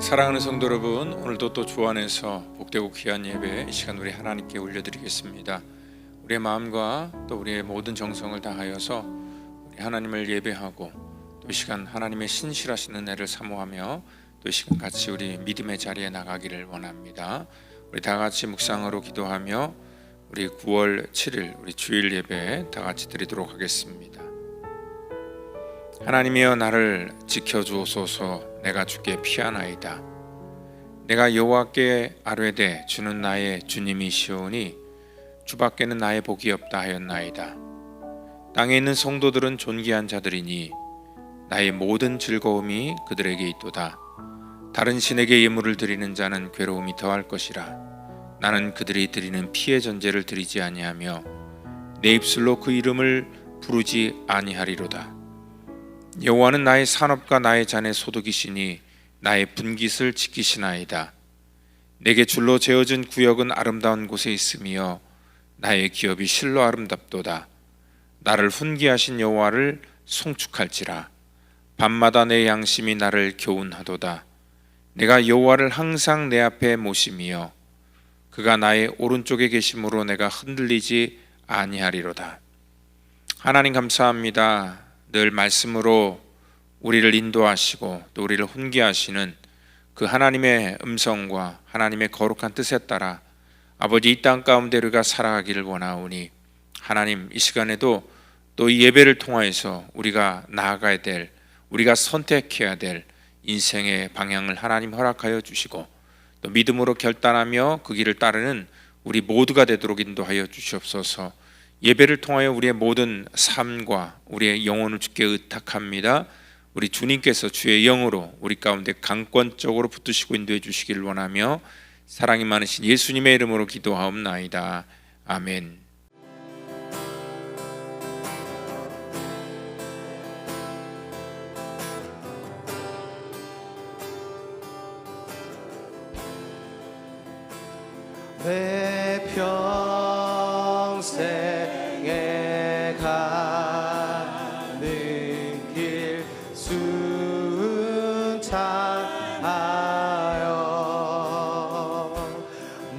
사랑하는 성도 여러분, 오늘도 또 주 안에서 복되고 귀한 예배 이 시간 우리 하나님께 올려드리겠습니다. 우리의 마음과 또 우리의 모든 정성을 다하여서 우리 하나님을 예배하고 또 이 시간 하나님의 신실하신 은혜를 사모하며 또 이 시간 같이 우리 믿음의 자리에 나가기를 원합니다. 우리 다 같이 묵상으로 기도하며 우리 9월 7일 우리 주일 예배 다 같이 드리도록 하겠습니다. 하나님이여, 나를 지켜주옵소서. 내가 주께 피하나이다. 내가 여호와께 아뢰되 주는 나의 주님이시오니 주밖에는 나의 복이 없다 하였나이다. 땅에 있는 성도들은 존귀한 자들이니 나의 모든 즐거움이 그들에게 있도다. 다른 신에게 예물을 드리는 자는 괴로움이 더할 것이라. 나는 그들이 드리는 피의 전제를 드리지 아니하며 내 입술로 그 이름을 부르지 아니하리로다. 여호와는 나의 산업과 나의 잔의 소득이시니 나의 분깃을 지키시나이다. 내게 줄로 재어진 구역은 아름다운 곳에 있으며 나의 기업이 실로 아름답도다. 나를 훈계하신 여호와를 송축할지라. 밤마다 내 양심이 나를 교훈하도다. 내가 여호와를 항상 내 앞에 모심이여 그가 나의 오른쪽에 계심으로 내가 흔들리지 아니하리로다. 하나님 감사합니다. 늘 말씀으로 우리를 인도하시고 또 우리를 훈계하시는 그 하나님의 음성과 하나님의 거룩한 뜻에 따라 아버지 이 땅 가운데 우리가 살아가기를 원하오니 하나님, 이 시간에도 또 이 예배를 통하여서 우리가 나아가야 될, 우리가 선택해야 될 인생의 방향을 하나님 허락하여 주시고 또 믿음으로 결단하며 그 길을 따르는 우리 모두가 되도록 인도하여 주시옵소서. 예배를 통하여 우리의 모든 삶과 우리의 영혼을 주께 의탁합니다. 우리 주님께서 주의 영으로 우리 가운데 강권적으로 붙드시고 인도해 주시기를 원하며 사랑이 많으신 예수님의 이름으로 기도하옵나이다. 아멘. 내 평생에 가는 길 순창하여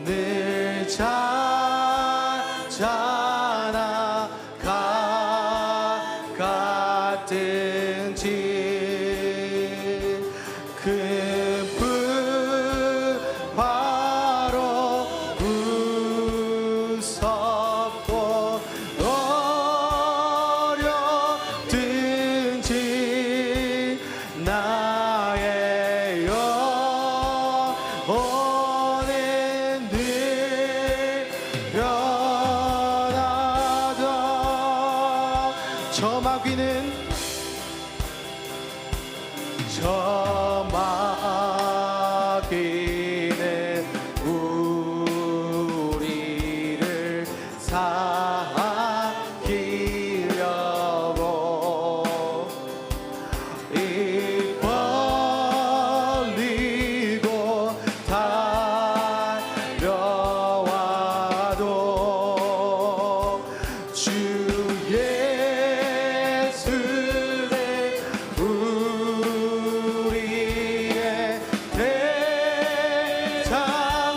늘 찾아나 가깝든지 큰 불화로 무섭고 어렵든지 나의 영혼은 늘 변하다. 저 마귀는 우리를 사귀려고 입 벌리고 달려와도 주 예수의 우리의 대장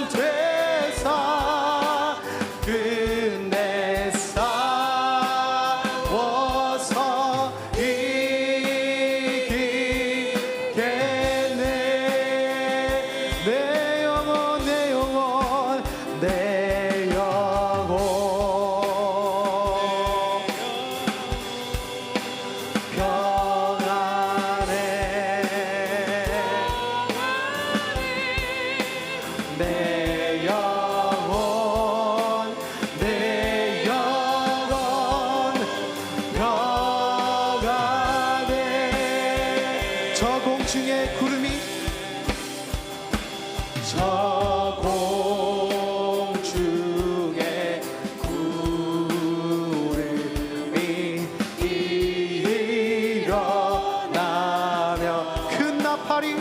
되사 끝내 싸워서 이기리라. 중에 구름이 저 공중에 구름이 일어나며 큰 나팔이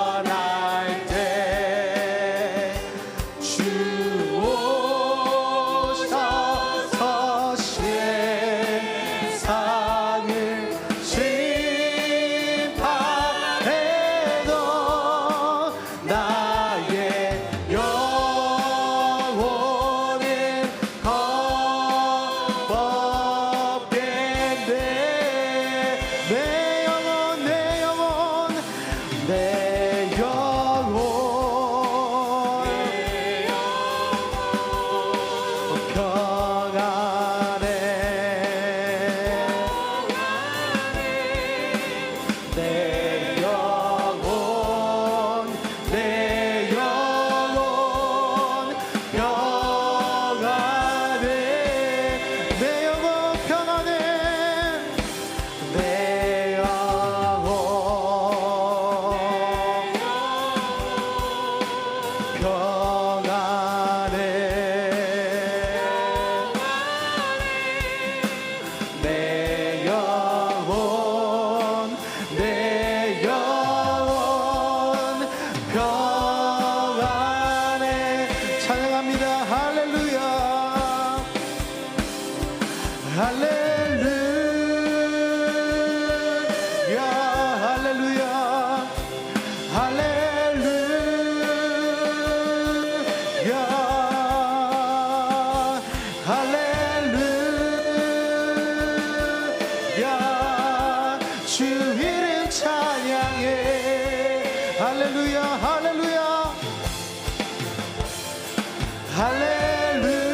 울려날 때 주 오셔서 세상을 심판해도 나의 영혼은 겁없겠네. 내 영혼 평안해. 내 영혼 평안해. 내 영혼 평안해. 내 영혼 평안해. 내 영혼 평안해. 찬양합니다. 할렐루야 할렐루야 할렐루야 할렐루야 할렐루야 주 이름 찬양해. 할렐루야 할렐루야 할렐루야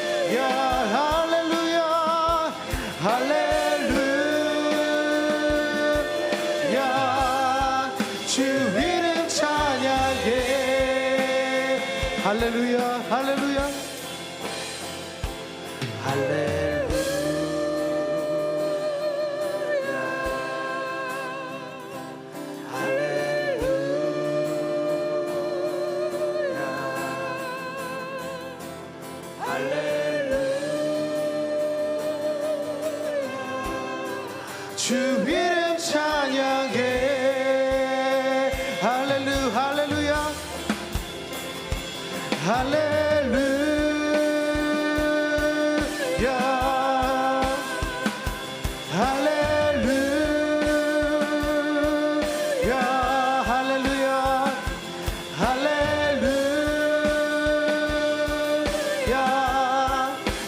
할렐루야 할렐루야 할렐루야 주 이름 찬양해. 할렐루야 할렐루야 주 이름 찬양해. 할렐루야 할렐루야 할렐루야 할렐루야 할렐루야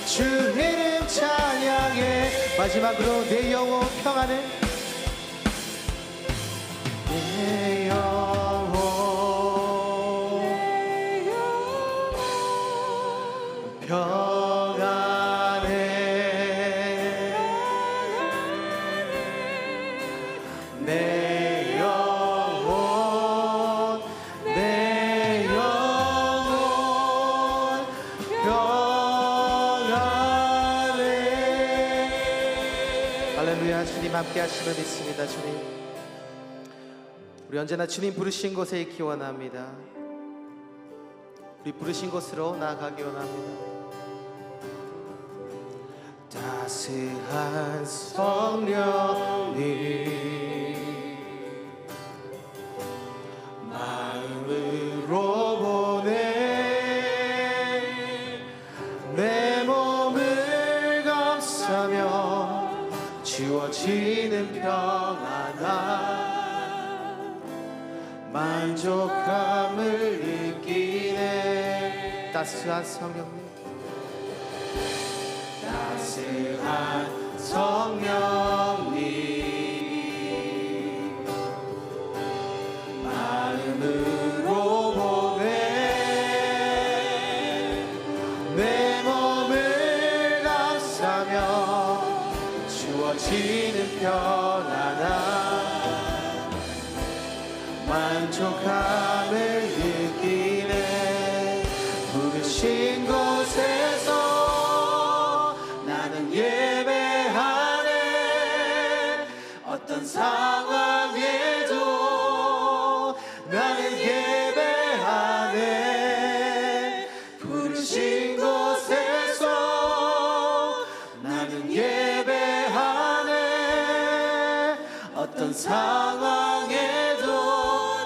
주 이름 찬양해. 마지막으로 내 영혼 평안해. 내 영혼 평안해. 내 영혼 평안해. 할렐루야. 주님 함께 하심을 믿습니다. 주님 우리 언제나 주님 부르신 곳에 있기 원합니다. 우리 부르신 곳으로 나아가기 원합니다. 따스한 성령님 마음으로 보내 내 몸을 감싸며 주어지는 평안함 만족함을 느끼네. 따스한 성령님 따스한 성령님 마음으로 보내 내 몸을 감싸며 주어지는 편안함 만족함을 느끼네. 부르신 곳에서 나는 예배하네. 어떤 상황에도 나는 예배하네. 부르신 곳에서 나는 예배하네. 어떤 상황에도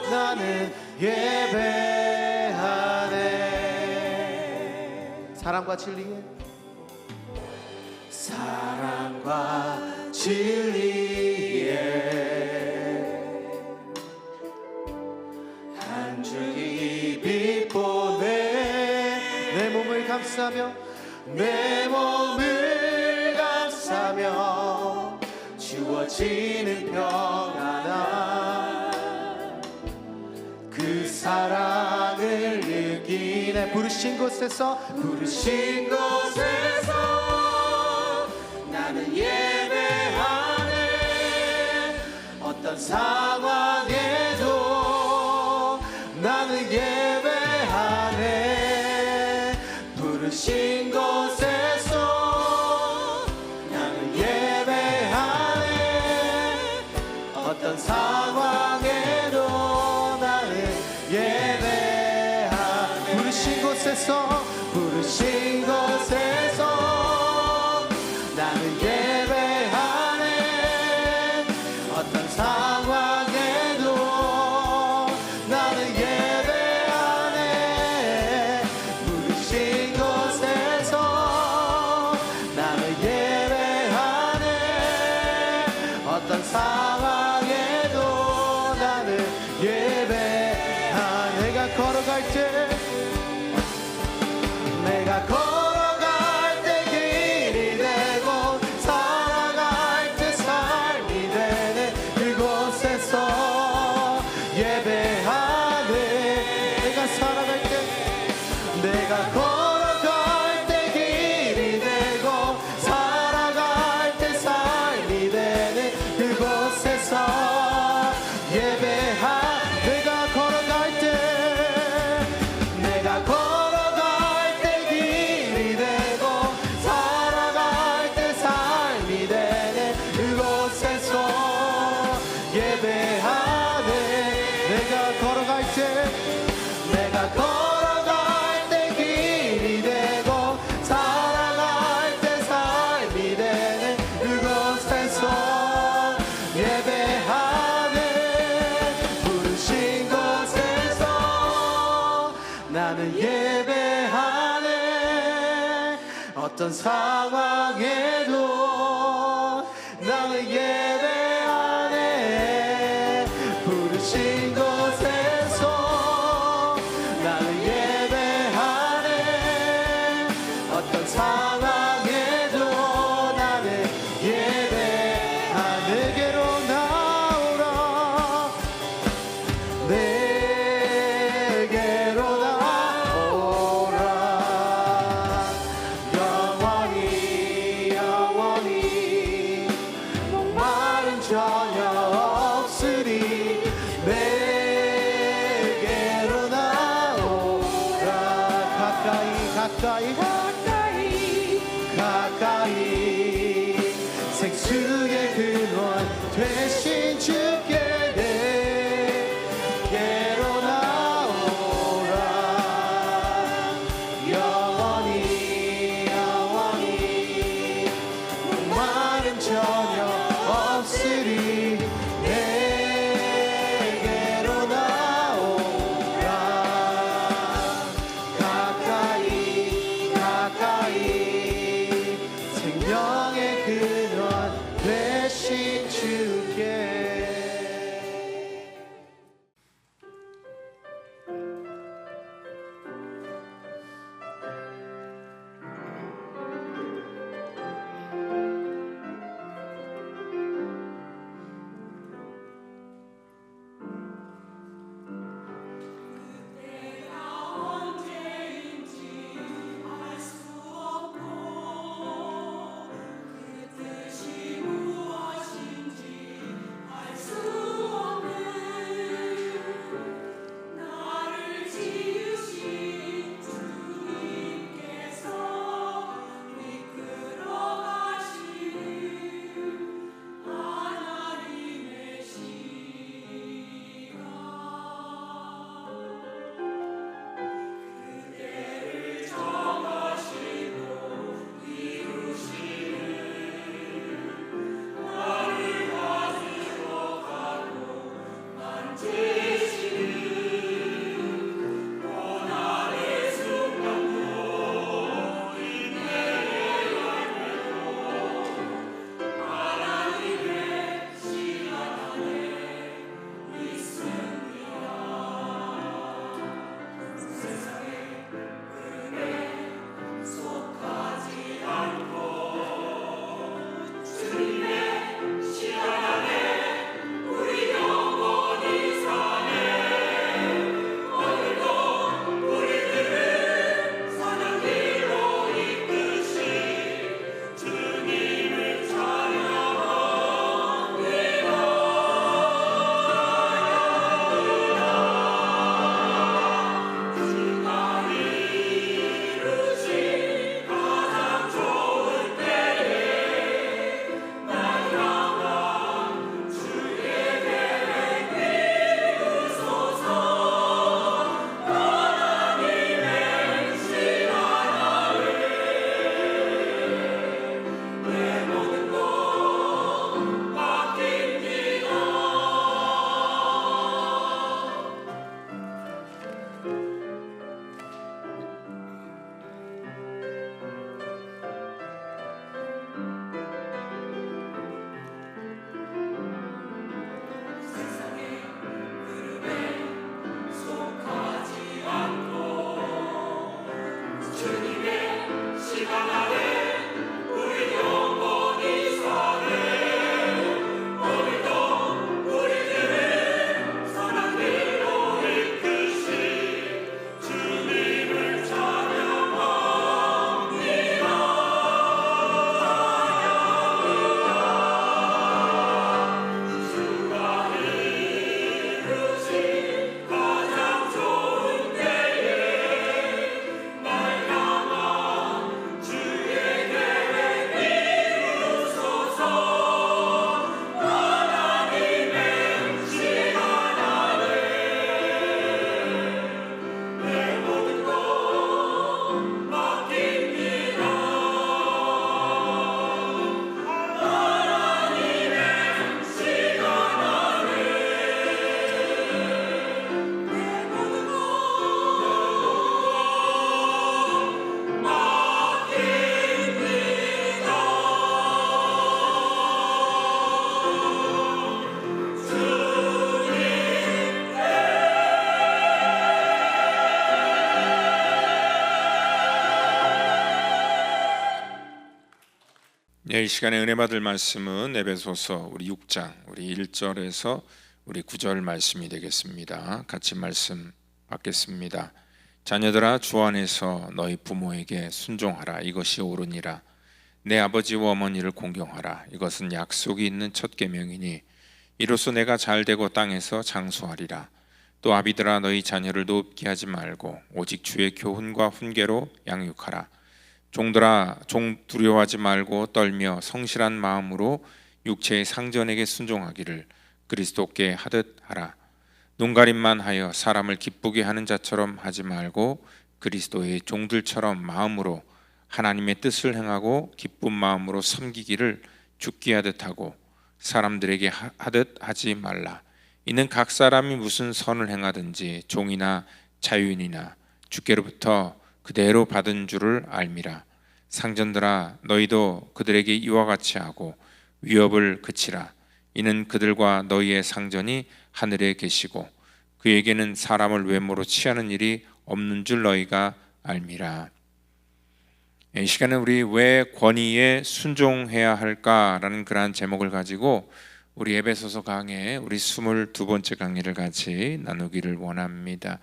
나는 예배하네. 사랑과 진리에 사랑과 진리에 한 줄기 빛 보내. 내 몸을 감싸며 내 몸을 감싸며 주어지는 평안함 그 사랑을 느끼네. 부르신 곳에서 나는 예배하네. 어떤 상황에도 나는 예배하네. 부르신 곳에서 나는 예배하네. 어떤 상황에도 나는 예배하네. 부르신 곳에서 나는 예배하네. 어떤 상황에도 나는 예배하네. 부르신 곳에서 나는 예배하네. 어떤 상황에도 나는 예배하네. 내가 걸어갈 때 길이 되고 살아갈 때 삶이 되네. 그곳에서 예배하네. 내가 걸어갈 때 길이 되고 살아갈 때 삶이 되네. 그곳에서 예배하네. 내가 걸어갈 때 길이 되고 살아갈 때 삶이 되네. 그곳에서 예배하네. 내가 걸어갈 때 길이 되고 살아갈 때 삶이 되네. 그곳에서 예배하네. 부르신 곳에서 나는 예배하네. 어떤 상황에도 나는 예배하네. 부르신 곳에서 나는 예배하네. 어떤 상황에도 나는 예배하네. 내게로 나오라. 내게로 나오라. 영원히 목마른 전혀 없으리. 내게로 나오라. 가까이 생수의 근원 되신 주께 내게로 나오라. 영원히 목마름 전혀 없으리. 내게로 나오라. 가까이 이 시간에 은혜 받을 말씀은 에베소서 우리 6장 우리 1절에서 우리 9절 말씀이 되겠습니다. 같이 말씀 받겠습니다. 자녀들아, 주 안에서 너희 부모에게 순종하라. 이것이 옳으니라. 내 아버지와 어머니를 공경하라. 이것은 약속이 있는 첫 계명이니 이로써 내가 잘되고 땅에서 장수하리라. 또 아비들아, 너희 자녀를 높게 하지 말고 오직 주의 교훈과 훈계로 양육하라. 종들아, 종 두려워하지 말고 떨며 성실한 마음으로 육체의 상전에게 순종하기를 그리스도께 하듯 하라. 눈가림만 하여 사람을 기쁘게 하는 자처럼 하지 말고 그리스도의 종들처럼 마음으로 하나님의 뜻을 행하고 기쁜 마음으로 섬기기를 죽게 하듯 하고 사람들에게 하듯 하지 말라. 이는 각 사람이 무슨 선을 행하든지 종이나 자유인이나 주께로부터 그대로 받은 줄을 알미라. 상전들아, 너희도 그들에게 이와 같이 하고 위협을 그치라. 이는 그들과 너희의 상전이 하늘에 계시고 그에게는 사람을 외모로 취하는 일이 없는 줄 너희가 알미라. 이 시간에 우리 왜 권위에 순종해야 할까라는 그러한 제목을 가지고 우리 에베소서 강의 우리 22번째 강의를 같이 나누기를 원합니다.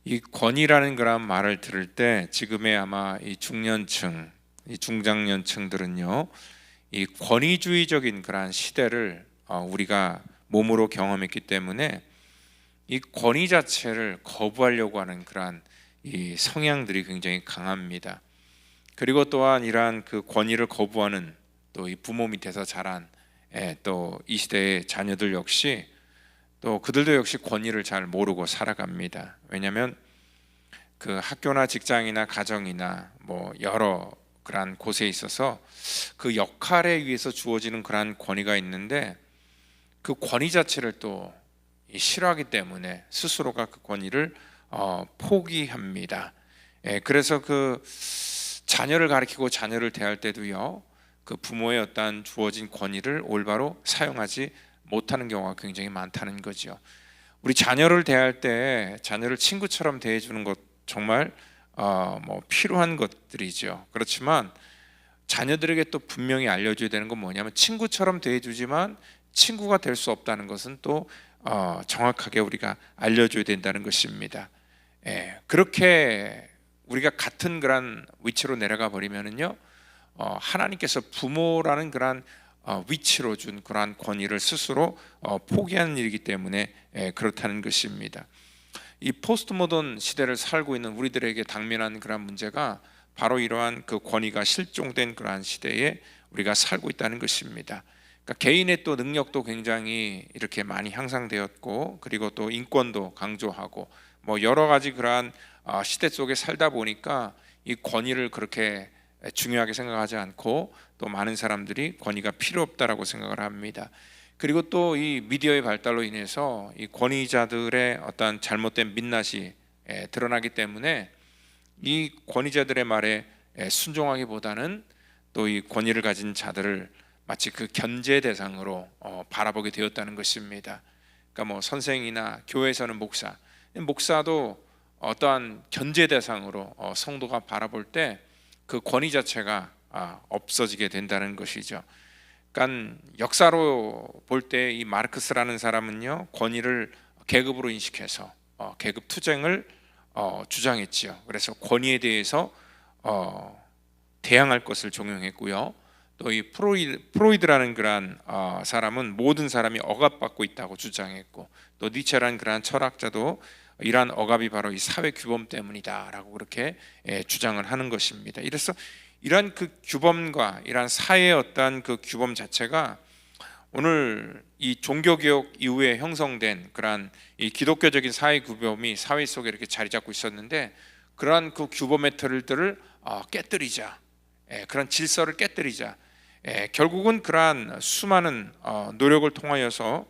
이 권위라는 그런 말을 들을 때 지금의 아마 이 중년층, 이 중장년층들은요, 이 권위주의적인 그러한 시대를 우리가 몸으로 경험했기 때문에 이 권위 자체를 거부하려고 하는 그러한 이 성향들이 굉장히 강합니다. 그리고 또한 이러한 그 권위를 거부하는 또 이 부모 밑에서 자란 또 이 시대의 자녀들 역시 또 그들도 역시 권위를 잘 모르고 살아갑니다. 왜냐하면 그 학교나 직장이나 가정이나 뭐 여러 그러한 곳에 있어서 그 역할에 의해서 주어지는 그러한 권위가 있는데 그 권위 자체를 또 싫어하기 때문에 스스로가 그 권위를 포기합니다. 그래서 그 자녀를 가르치고 자녀를 대할 때도요, 그 부모의 어떤 주어진 권위를 올바로 사용하지 못하는 경우가 굉장히 많다는 거죠. 우리 자녀를 대할 때 자녀를 친구처럼 대해주는 것 정말 뭐 필요한 것들이죠. 그렇지만 자녀들에게 또 분명히 알려줘야 되는 건 뭐냐면 친구처럼 대해주지만 친구가 될 수 없다는 것은 또 정확하게 우리가 알려줘야 된다는 것입니다. 그렇게 우리가 같은 그런 위치로 내려가 버리면은요, 하나님께서 부모라는 그런 위치로 준 그러한 권위를 스스로 포기하는 일이기 때문에 그렇다는 것입니다. 이 포스트 모던 시대를 살고 있는 우리들에게 당면한 그러한 문제가 바로 이러한 그 권위가 실종된 그러한 시대에 우리가 살고 있다는 것입니다. 그러니까 개인의 또 능력도 굉장히 이렇게 많이 향상되었고, 그리고 또 인권도 강조하고 뭐 여러 가지 그러한 시대 속에 살다 보니까 이 권위를 그렇게 중요하게 생각하지 않고 또 많은 사람들이 권위가 필요 없다라고 생각을 합니다. 그리고 또 이 미디어의 발달로 인해서 이 권위자들의 어떤 잘못된 민낯이 드러나기 때문에 이 권위자들의 말에 순종하기보다는 또 이 권위를 가진 자들을 마치 그 견제 대상으로 바라보게 되었다는 것입니다. 그러니까 뭐 선생이나 교회에서는 목사도 어떠한 견제 대상으로 성도가 바라볼 때 그 권위 자체가 없어지게 된다는 것이죠. 그러니까 역사로 볼 때 이 마르크스라는 사람은요, 권위를 계급으로 인식해서 계급 투쟁을 주장했지요. 그래서 권위에 대해서 대항할 것을 종용했고요. 또 이 프로이드라는 그러한 사람은 모든 사람이 억압받고 있다고 주장했고, 또 니체라는 그러한 철학자도 이러한 억압이 바로 이 사회 규범 때문이다라고 그렇게 주장을 하는 것입니다. 이래서 이러한 그 규범과 이러한 사회의 어떠한 그 규범 자체가 오늘 이 종교개혁 이후에 형성된 그러한 이 기독교적인 사회 규범이 사회 속에 이렇게 자리 잡고 있었는데, 그러한 그 규범의 틀들을 깨뜨리자, 그런 질서를 깨뜨리자, 결국은 그러한 수많은 노력을 통하여서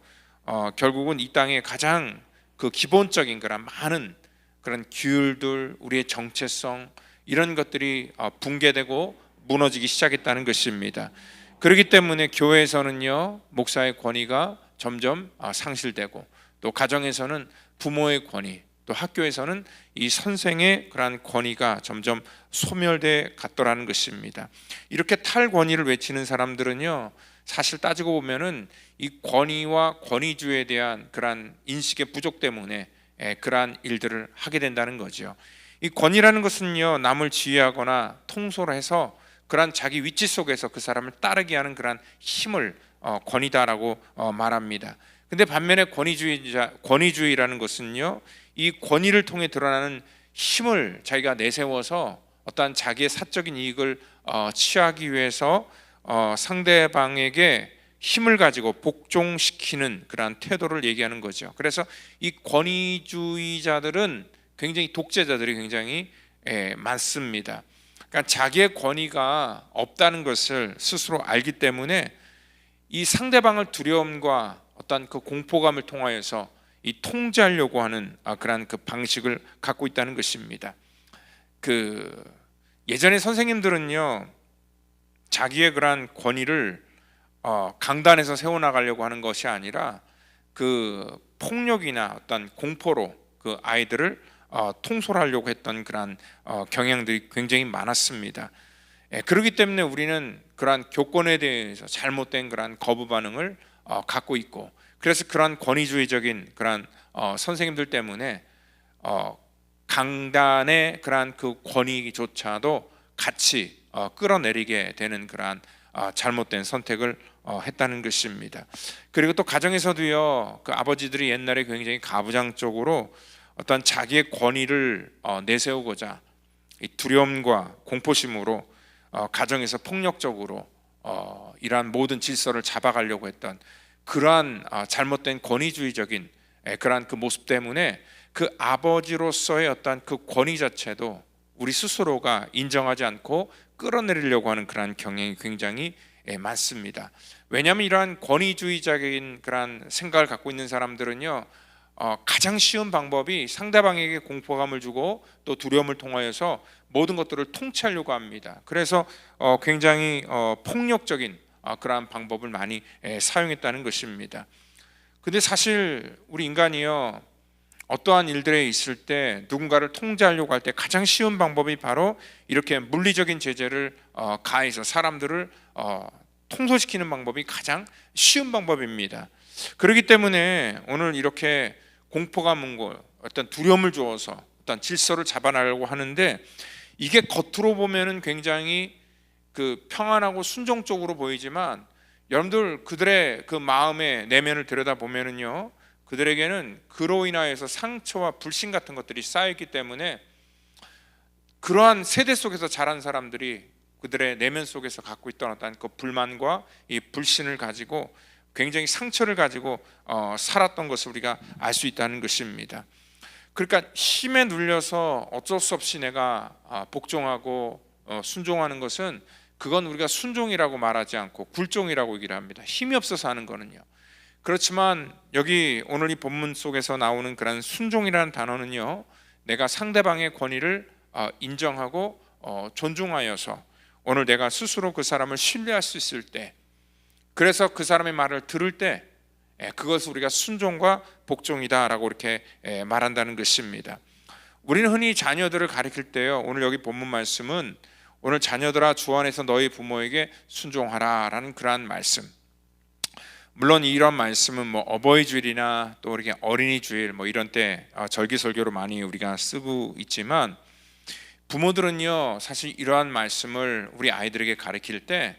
결국은 이 땅에 가장 그 기본적인 그런 많은 그런 규율들, 우리의 정체성, 이런 것들이 붕괴되고 무너지기 시작했다는 것입니다. 그렇기 때문에 교회에서는요, 목사의 권위가 점점 상실되고, 또 가정에서는 부모의 권위, 또 학교에서는 이 선생의 그러한 권위가 점점 소멸돼 갔더라는 것입니다. 이렇게 탈권위를 외치는 사람들은요, 사실 따지고 보면은 이 권위와 권위주의에 대한 그러한 인식의 부족 때문에 그러한 일들을 하게 된다는 거죠. 이 권위라는 것은요, 남을 지휘하거나 통솔 해서 그러한 자기 위치 속에서 그 사람을 따르게 하는 그러한 힘을 권위다라고 말합니다. 근데 반면에 권위주의라는 것은요, 이 권위를 통해 드러나는 힘을 자기가 내세워서 어떠한 자기의 사적인 이익을 취하기 위해서 상대방에게 힘을 가지고 복종시키는 그러한 태도를 얘기하는 거죠. 그래서 이 권위주의자들은 굉장히 독재자들이 굉장히 많습니다. 그러니까 자기의 권위가 없다는 것을 스스로 알기 때문에 이 상대방을 두려움과 어떤 그 공포감을 통하여서 이 통제하려고 하는 그러한 그 방식을 갖고 있다는 것입니다. 그 예전에 선생님들은요, 자기의 그러한 권위를 강단에서 세워나가려고 하는 것이 아니라 그 폭력이나 어떤 공포로 그 아이들을 통솔하려고 했던 그러한 경향들이 굉장히 많았습니다. 그렇기 때문에 우리는 그러한 교권에 대해서 잘못된 그러한 거부 반응을 갖고 있고, 그래서 그러한 권위주의적인 그러한 선생님들 때문에 강단의 그러한 그 권위조차도 같이 끌어내리게 되는 그러한 잘못된 선택을 했다는 것입니다. 그리고 또 가정에서도요, 그 아버지들이 옛날에 굉장히 가부장적으로 어떤 자기의 권위를 내세우고자 이 두려움과 공포심으로 가정에서 폭력적으로 이러한 모든 질서를 잡아가려고 했던 그러한 잘못된 권위주의적인 그러한 그 모습 때문에 그 아버지로서의 어떤 그 권위 자체도 우리 스스로가 인정하지 않고 끌어내리려고 하는 그러한 경향이 굉장히 많습니다. 왜냐하면 이러한 권위주의적인 그러한 생각을 갖고 있는 사람들은요, 가장 쉬운 방법이 상대방에게 공포감을 주고 또 두려움을 통하여서 모든 것들을 통치하려고 합니다. 그래서 굉장히 폭력적인 그러한 방법을 많이 사용했다는 것입니다. 근데 사실 우리 인간이요, 어떠한 일들에 있을 때 누군가를 통제하려고 할 때 가장 쉬운 방법이 바로 이렇게 물리적인 제재를 가해서 사람들을 통솔시키는 방법이 가장 쉬운 방법입니다. 그렇기 때문에 오늘 이렇게 공포감 문고 어떤 두려움을 주어서 어떤 질서를 잡아나가려고 하는데, 이게 겉으로 보면은 굉장히 그 평안하고 순종적으로 보이지만 여러분들 그들의 그 마음의 내면을 들여다 보면은요, 그들에게는 그로 인하여서 상처와 불신 같은 것들이 쌓여있기 때문에 그러한 세대 속에서 자란 사람들이 그들의 내면 속에서 갖고 있던 어떤 그 불만과 이 불신을 가지고 굉장히 상처를 가지고 살았던 것을 우리가 알 수 있다는 것입니다. 그러니까 힘에 눌려서 어쩔 수 없이 내가 복종하고 순종하는 것은, 그건 우리가 순종이라고 말하지 않고 굴종이라고 얘기를 합니다. 힘이 없어서 하는 거는요. 그렇지만 여기 오늘 이 본문 속에서 나오는 그런 순종이라는 단어는요, 내가 상대방의 권위를 인정하고 존중하여서 오늘 내가 스스로 그 사람을 신뢰할 수 있을 때, 그래서 그 사람의 말을 들을 때 그것을 우리가 순종과 복종이다라고 이렇게 말한다는 것입니다. 우리는 흔히 자녀들을 가르칠 때요, 오늘 여기 본문 말씀은 오늘 자녀들아 주 안에서 너희 부모에게 순종하라 라는 그러한 말씀, 물론 이런 말씀은 뭐 어버이 주일이나 또 이렇게 어린이 주일 뭐 이런 때 절기설교로 많이 우리가 쓰고 있지만, 부모들은요 사실 이러한 말씀을 우리 아이들에게 가르칠 때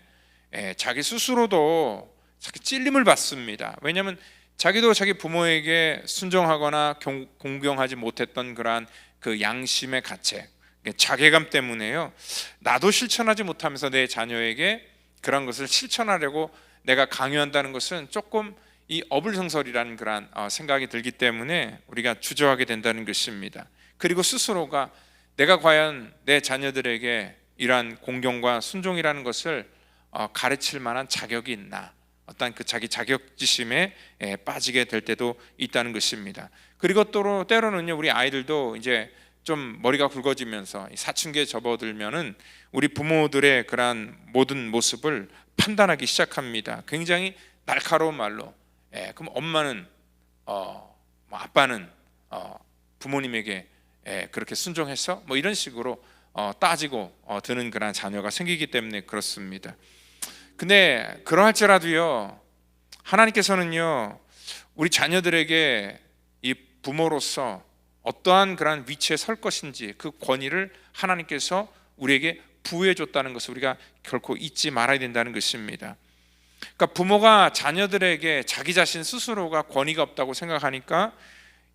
자기 스스로도 자기 찔림을 받습니다. 왜냐하면 자기도 자기 부모에게 순종하거나 공경하지 못했던 그러한 그 양심의 가책, 자괴감 때문에요, 나도 실천하지 못하면서 내 자녀에게 그런 것을 실천하려고 내가 강요한다는 것은 조금 이 어불성설이라는 그런 생각이 들기 때문에 우리가 주저하게 된다는 것입니다. 그리고 스스로가 내가 과연 내 자녀들에게 이러한 공경과 순종이라는 것을 가르칠 만한 자격이 있나, 어떤 그 자기 자격지심에 빠지게 될 때도 있다는 것입니다. 그리고 또 때로는요, 우리 아이들도 이제 좀 머리가 굵어지면서 사춘기에 접어들면은 우리 부모들의 그러한 모든 모습을 판단하기 시작합니다. 굉장히 날카로운 말로, 그럼 엄마는 아빠는 부모님에게 그렇게 순종했어? 뭐 이런 식으로 따지고 드는 그런 자녀가 생기기 때문에 그렇습니다. 근데 그러할지라도요, 하나님께서는요 우리 자녀들에게 이 부모로서 어떠한 그런 위치에 설 것인지 그 권위를 하나님께서 우리에게 부여해 줬다는 것을 우리가 결코 잊지 말아야 된다는 것입니다. 그러니까 부모가 자녀들에게 자기 자신 스스로가 권위가 없다고 생각하니까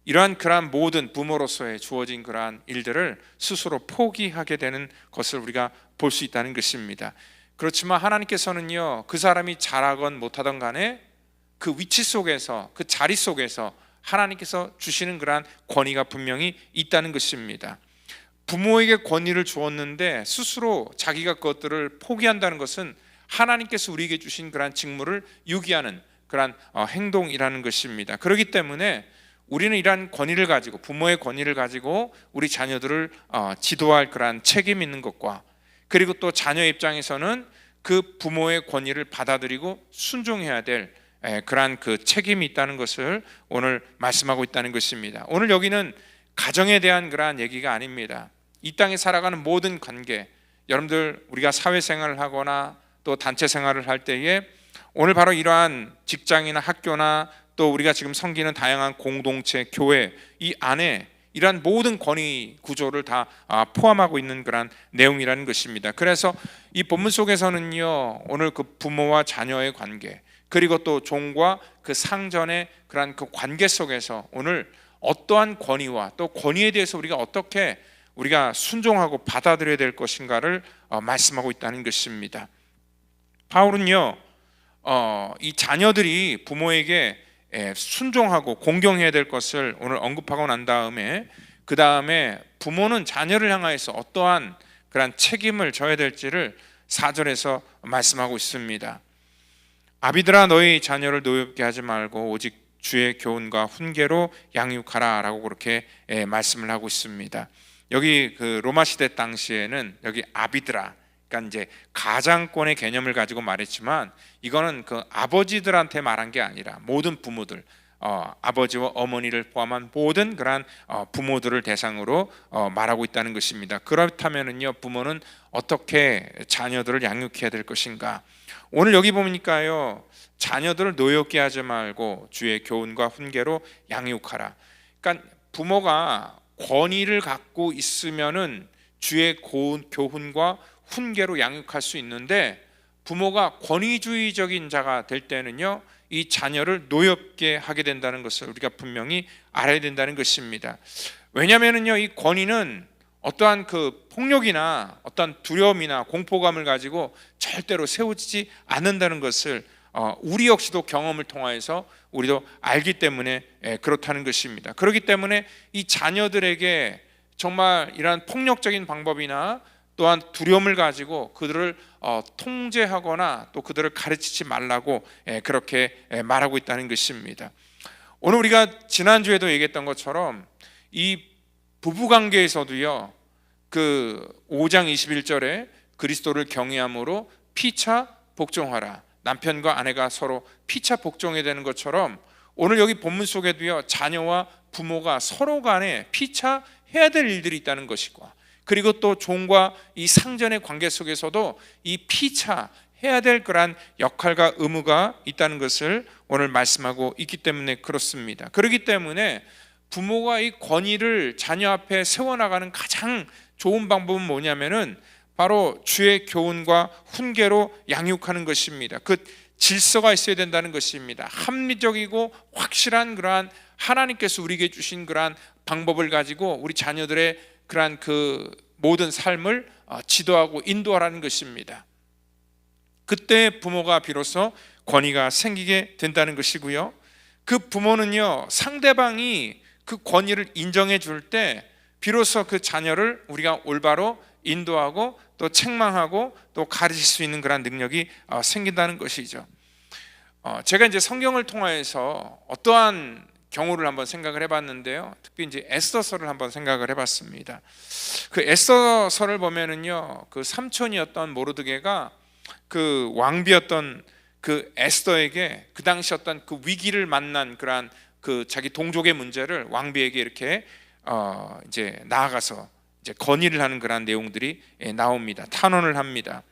이러한 그러한 모든 부모로서의 주어진 그러한 일들을 스스로 포기하게 되는 것을 우리가 볼 수 있다는 것입니다. 그렇지만 하나님께서는요 그 사람이 잘하건 못하던 간에 그 위치 속에서 그 자리 속에서 하나님께서 주시는 그러한 권위가 분명히 있다는 것입니다. 부모에게 권위를 주었는데 스스로 자기가 그것들을 포기한다는 것은 하나님께서 우리에게 주신 그러한 직무를 유기하는 그러한 행동이라는 것입니다. 그렇기 때문에 우리는 이러한 권위를 가지고 부모의 권위를 가지고 우리 자녀들을 지도할 그러한 책임이 있는 것과 그리고 또 자녀 입장에서는 그 부모의 권위를 받아들이고 순종해야 될 그러한 그 책임이 있다는 것을 오늘 말씀하고 있다는 것입니다. 오늘 여기는 가정에 대한 그러한 얘기가 아닙니다. 이 땅에 살아가는 모든 관계, 여러분들 우리가 사회생활을 하거나 또 단체 생활을 할 때에 오늘 바로 이러한 직장이나 학교나 또 우리가 지금 섬기는 다양한 공동체, 교회 이 안에 이러한 모든 권위 구조를 다 포함하고 있는 그런 내용이라는 것입니다. 그래서 이 본문 속에서는요 오늘 그 부모와 자녀의 관계 그리고 또 종과 그 상전의 그런 그 관계 속에서 오늘 어떠한 권위와 또 권위에 대해서 우리가 어떻게 우리가 순종하고 받아들여야 될 것인가를 말씀하고 있다는 것입니다. 바울은요 이 자녀들이 부모에게 순종하고 공경해야 될 것을 오늘 언급하고 난 다음에 그 다음에 부모는 자녀를 향하여서 어떠한 그런 책임을 져야 될지를 4절에서 말씀하고 있습니다. 아비들아 너희 자녀를 노엽게 하지 말고 오직 주의 교훈과 훈계로 양육하라 라고 그렇게 말씀을 하고 있습니다. 여기 그 로마 시대 당시에는 여기 아비드라 그러니까 이제 가장권의 개념을 가지고 말했지만 이거는 그 아버지들한테 말한 게 아니라 모든 부모들 아버지와 어머니를 포함한 모든 그러한 부모들을 대상으로 말하고 있다는 것입니다. 그렇다면은요 부모는 어떻게 자녀들을 양육해야 될 것인가? 오늘 여기 보니까요 자녀들을 노엽게 하지 말고 주의 교훈과 훈계로 양육하라. 그러니까 부모가 권위를 갖고 있으면은 주의 교훈과 훈계로 양육할 수 있는데 부모가 권위주의적인 자가 될 때는요 이 자녀를 노엽게 하게 된다는 것을 우리가 분명히 알아야 된다는 것입니다. 왜냐하면은요 이 권위는 어떠한 그 폭력이나 어떠한 두려움이나 공포감을 가지고 절대로 세우지 않는다는 것을 우리 역시도 경험을 통하여서 우리도 알기 때문에 그렇다는 것입니다. 그렇기 때문에 이 자녀들에게 정말 이러한 폭력적인 방법이나 또한 두려움을 가지고 그들을 통제하거나 또 그들을 가르치지 말라고 그렇게 말하고 있다는 것입니다. 오늘 우리가 지난주에도 얘기했던 것처럼 이 부부관계에서도요 그 5장 21절에 그리스도를 경외함으로 피차 복종하라. 남편과 아내가 서로 피차 복종해야 되는 것처럼 오늘 여기 본문 속에도요 자녀와 부모가 서로 간에 피차 해야 될 일들이 있다는 것이고 그리고 또 종과 이 상전의 관계 속에서도 이 피차 해야 될 그러한 역할과 의무가 있다는 것을 오늘 말씀하고 있기 때문에 그렇습니다. 그렇기 때문에 부모가 이 권위를 자녀 앞에 세워나가는 가장 좋은 방법은 뭐냐면은 바로 주의 교훈과 훈계로 양육하는 것입니다. 그 질서가 있어야 된다는 것입니다. 합리적이고 확실한 그러한 하나님께서 우리에게 주신 그러한 방법을 가지고 우리 자녀들의 그러한 그 모든 삶을 지도하고 인도하라는 것입니다. 그때 부모가 비로소 권위가 생기게 된다는 것이고요. 그 부모는요 상대방이 그 권위를 인정해 줄 때 비로소 그 자녀를 우리가 올바로 인도하고 또 책망하고 또 가르칠 수 있는 그런 능력이 생긴다는 것이죠. 제가 이제 성경을 통하여서 어떠한 경우를 한번 생각을 해봤는데요. 특히 이제 에스더서를 한번 생각을 해봤습니다. 그 에스더서를 보면은요, 그 삼촌이었던 모르드게가 그 왕비였던 그 에스더에게 그 당시 어떤 그 위기를 만난 그러한 그 자기 동족의 문제를 왕비에게 이렇게 이제 나아가서 이제 건의를 하는 그런 내용들이 나옵니다. 탄원을 합니다.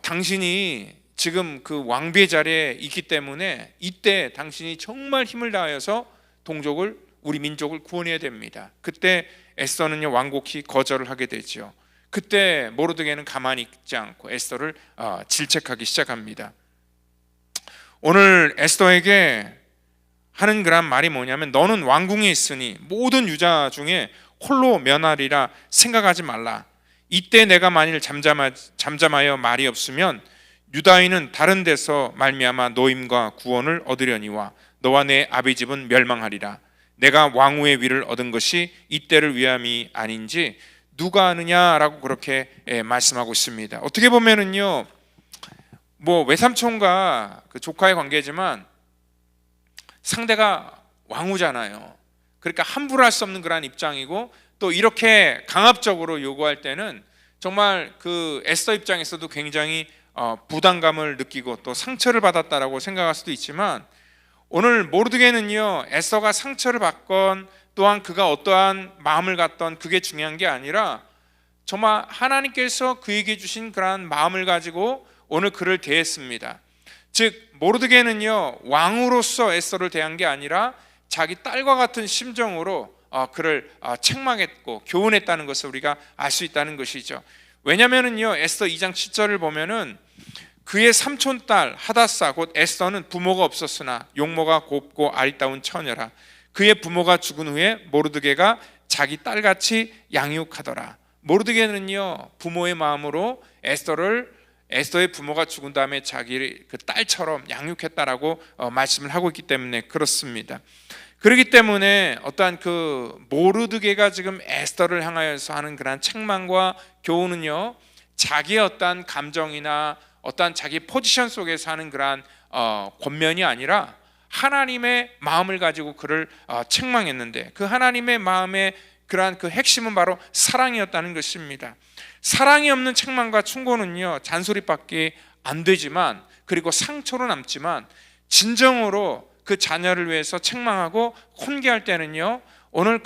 당신이 지금 그 왕비의 자리에 있기 때문에 이때 당신이 정말 힘을 다하여서 동족을, 우리 민족을 구원해야 됩니다. 그때 에스더는요 완곡히 거절을 하게 되죠. 그때 모르드게는 가만히 있지 않고 에스더를 질책하기 시작합니다. 오늘 에스더에게 하는 그런 말이 뭐냐면, 너는 왕궁에 있으니 모든 유자 중에 홀로 면하리라 생각하지 말라. 이때 내가 만일 잠잠하여 말이 없으면 유다인은 다른 데서 말미암아 노임과 구원을 얻으려니와 너와 내 아비 집은 멸망하리라. 내가 왕후의 위를 얻은 것이 이때를 위함이 아닌지 누가 아느냐라고 그렇게 말씀하고 있습니다. 어떻게 보면은요, 뭐 외삼촌과 그 조카의 관계지만 상대가 왕후잖아요. 그러니까 함부로 할 수 없는 그런 입장이고, 또 이렇게 강압적으로 요구할 때는 정말 그 에스더 입장에서도 굉장히 부담감을 느끼고 또 상처를 받았다라고 생각할 수도 있지만, 오늘 모르드게는요 에스더가 상처를 받건 또한 그가 어떠한 마음을 갖던 그게 중요한 게 아니라 정말 하나님께서 그에게 주신 그러한 마음을 가지고 오늘 그를 대했습니다. 즉 모르드게는요 왕으로서 에스더를 대한 게 아니라 자기 딸과 같은 심정으로 그를 책망했고 교훈했다는 것을 우리가 알 수 있다는 것이죠. 왜냐하면은요 에스더 2장 7절을 보면은 그의 삼촌딸 하다사 곧 에스더는 부모가 없었으나 용모가 곱고 아리따운 처녀라. 그의 부모가 죽은 후에 모르드게가 자기 딸같이 양육하더라. 모르드게는요 부모의 마음으로 에스더의 부모가 죽은 다음에 자기 그 딸처럼 양육했다라고 말씀을 하고 있기 때문에 그렇습니다. 그렇기 때문에 어떠한 그 모르드게가 지금 에스더를 향하여서 하는 그런 책망과 교훈은요 자기의 어떠한 감정이나 어떠한 자기 포지션 속에서 하는 그러한 권면이 아니라 하나님의 마음을 가지고 그를 책망했는데, 그 하나님의 마음의 그러한 그 핵심은 바로 사랑이었다는 것입니다. 사랑이 없는 책망과 충고는요 잔소리밖에 안 되지만, 그리고 상처로 남지만, 진정으로 그 자녀를 위해서 책망하고 훈계할 때는요 오늘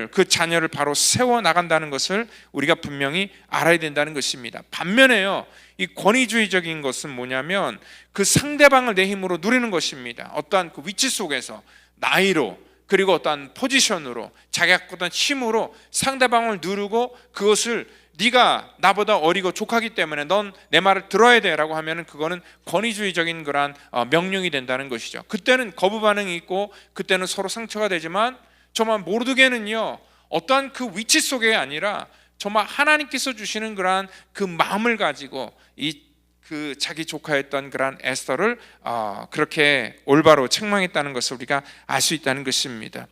그 자녀를 바로 세워 나간다는 것을 우리가 분명히 알아야 된다는 것입니다. 반면에요 이 권위주의적인 것은 뭐냐면 그 상대방을 내 힘으로 누리는 것입니다. 어떠한 그 위치 속에서 나이로, 그리고 어떠한 포지션으로, 자기가 어떤 힘으로 상대방을 누르고 그것을 네가 나보다 어리고 족하기 때문에 넌 내 말을 들어야 돼 라고 하면은 그거는 권위주의적인 그런 명령이 된다는 것이죠. 그때는 거부 반응이 있고 그때는 서로 상처가 되지만, 정말 모르드게는요 어떠한 그 위치 속에 아니라 정말 하나님께서 주시는 그러한 그 마음을 가지고 그 자기 조카였던 그러한 에스더를 그렇게 올바로 책망했다는 것을 우리가 알 수 있다는 것입니다.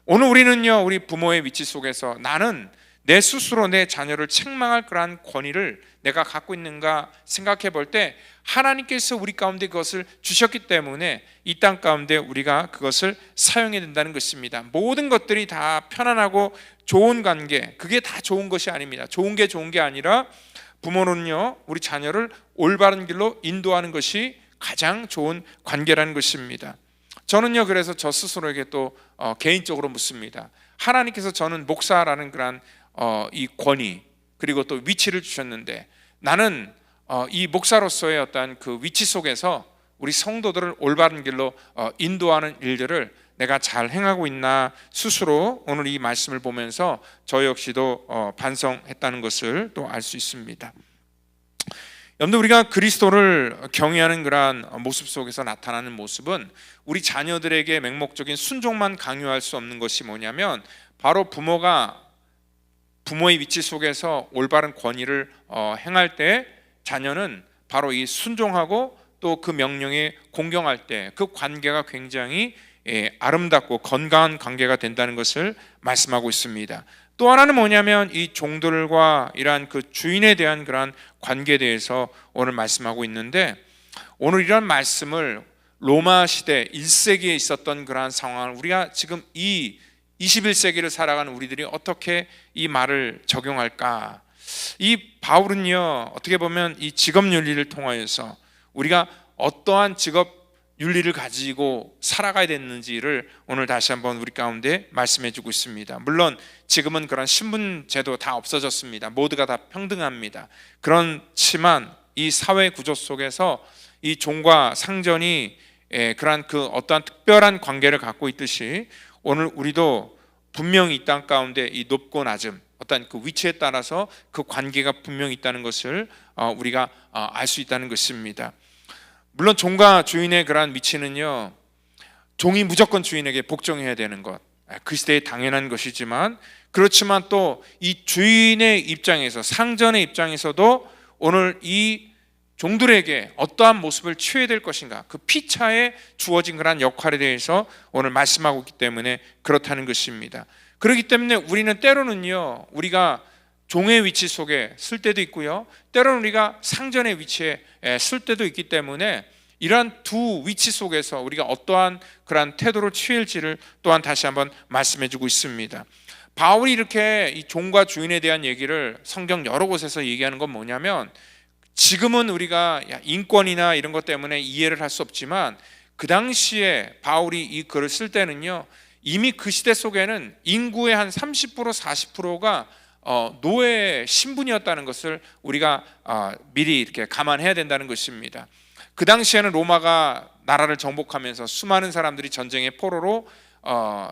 오늘 우리는요 우리 부모의 위치 속에서 나는 내 스스로 내 자녀를 책망할 그러한 권위를 내가 갖고 있는가 생각해 볼 때, 하나님께서 우리 가운데 그것을 주셨기 때문에 이 땅 가운데 우리가 그것을 사용해야 된다는 것입니다. 모든 것들이 다 편안하고 좋은 관계, 그게 다 좋은 것이 아닙니다. 좋은 게 아니라 부모는요 우리 자녀를 올바른 길로 인도하는 것이 가장 좋은 관계라는 것입니다. 저는요 그래서 저 스스로에게 또 개인적으로 묻습니다. 하나님께서 저는 목사라는 그런 이 권위, 그리고 또 위치를 주셨는데, 나는 이 목사로서의 어떤 그 위치 속에서 우리 성도들을 올바른 길로 인도하는 일들을 내가 잘 행하고 있나 스스로 오늘 이 말씀을 보면서 저 역시도 반성했다는 것을 또 알 수 있습니다. 여러분들, 우리가 그리스도를 경외하는 그러한 모습 속에서 나타나는 모습은 우리 자녀들에게 맹목적인 순종만 강요할 수 없는 것이 뭐냐면, 바로 부모의 위치 속에서 올바른 권위를 행할 때 자녀는 바로 이 순종하고 또 그 명령에 공경할 때 그 관계가 굉장히 아름답고 건강한 관계가 된다는 것을 말씀하고 있습니다. 또 하나는 뭐냐면 이 종들과 이러한 그 주인에 대한 그러한 관계에 대해서 오늘 말씀하고 있는데, 오늘 이런 말씀을 로마 시대 1세기에 있었던 그러한 상황을 우리가 지금 이 21세기를 살아가는 우리들이 어떻게 이 말을 적용할까? 이 바울은요 어떻게 보면 이 직업 윤리를 통하여서 우리가 어떠한 직업 윤리를 가지고 살아가야 됐는지를 오늘 다시 한번 우리 가운데 말씀해 주고 있습니다. 물론 지금은 그런 신분제도 다 없어졌습니다. 모두가 다 평등합니다. 그렇지만 이 사회 구조 속에서 이 종과 상전이 그러한 그 어떠한 특별한 관계를 갖고 있듯이 오늘 우리도 분명히 이 땅 가운데 이 높고 낮음, 어떤 그 위치에 따라서 그 관계가 분명히 있다는 것을 우리가 알 수 있다는 것입니다. 물론 종과 주인의 그러한 위치는요, 종이 무조건 주인에게 복종해야 되는 것, 그 시대에 당연한 것이지만, 그렇지만 또 이 주인의 입장에서, 상전의 입장에서도 오늘 이 종들에게 어떠한 모습을 취해야 될 것인가, 그 피차에 주어진 그런 역할에 대해서 오늘 말씀하고 있기 때문에 그렇다는 것입니다. 그렇기 때문에 우리는 때로는요, 우리가 종의 위치 속에 쓸 때도 있고요, 때로는 우리가 상전의 위치에 쓸 때도 있기 때문에 이러한 두 위치 속에서 우리가 어떠한 그러한 태도를 취할지를 또한 다시 한번 말씀해 주고 있습니다. 바울이 이렇게 이 종과 주인에 대한 얘기를 성경 여러 곳에서 얘기하는 건 뭐냐면, 지금은 우리가 인권이나 이런 것 때문에 이해를 할 수 없지만 그 당시에 바울이 이 글을 쓸 때는요, 이미 그 시대 속에는 인구의 한 30% 40%가 노예 신분이었다는 것을 우리가 미리 이렇게 감안해야 된다는 것입니다. 그 당시에는 로마가 나라를 정복하면서 수많은 사람들이 전쟁의 포로로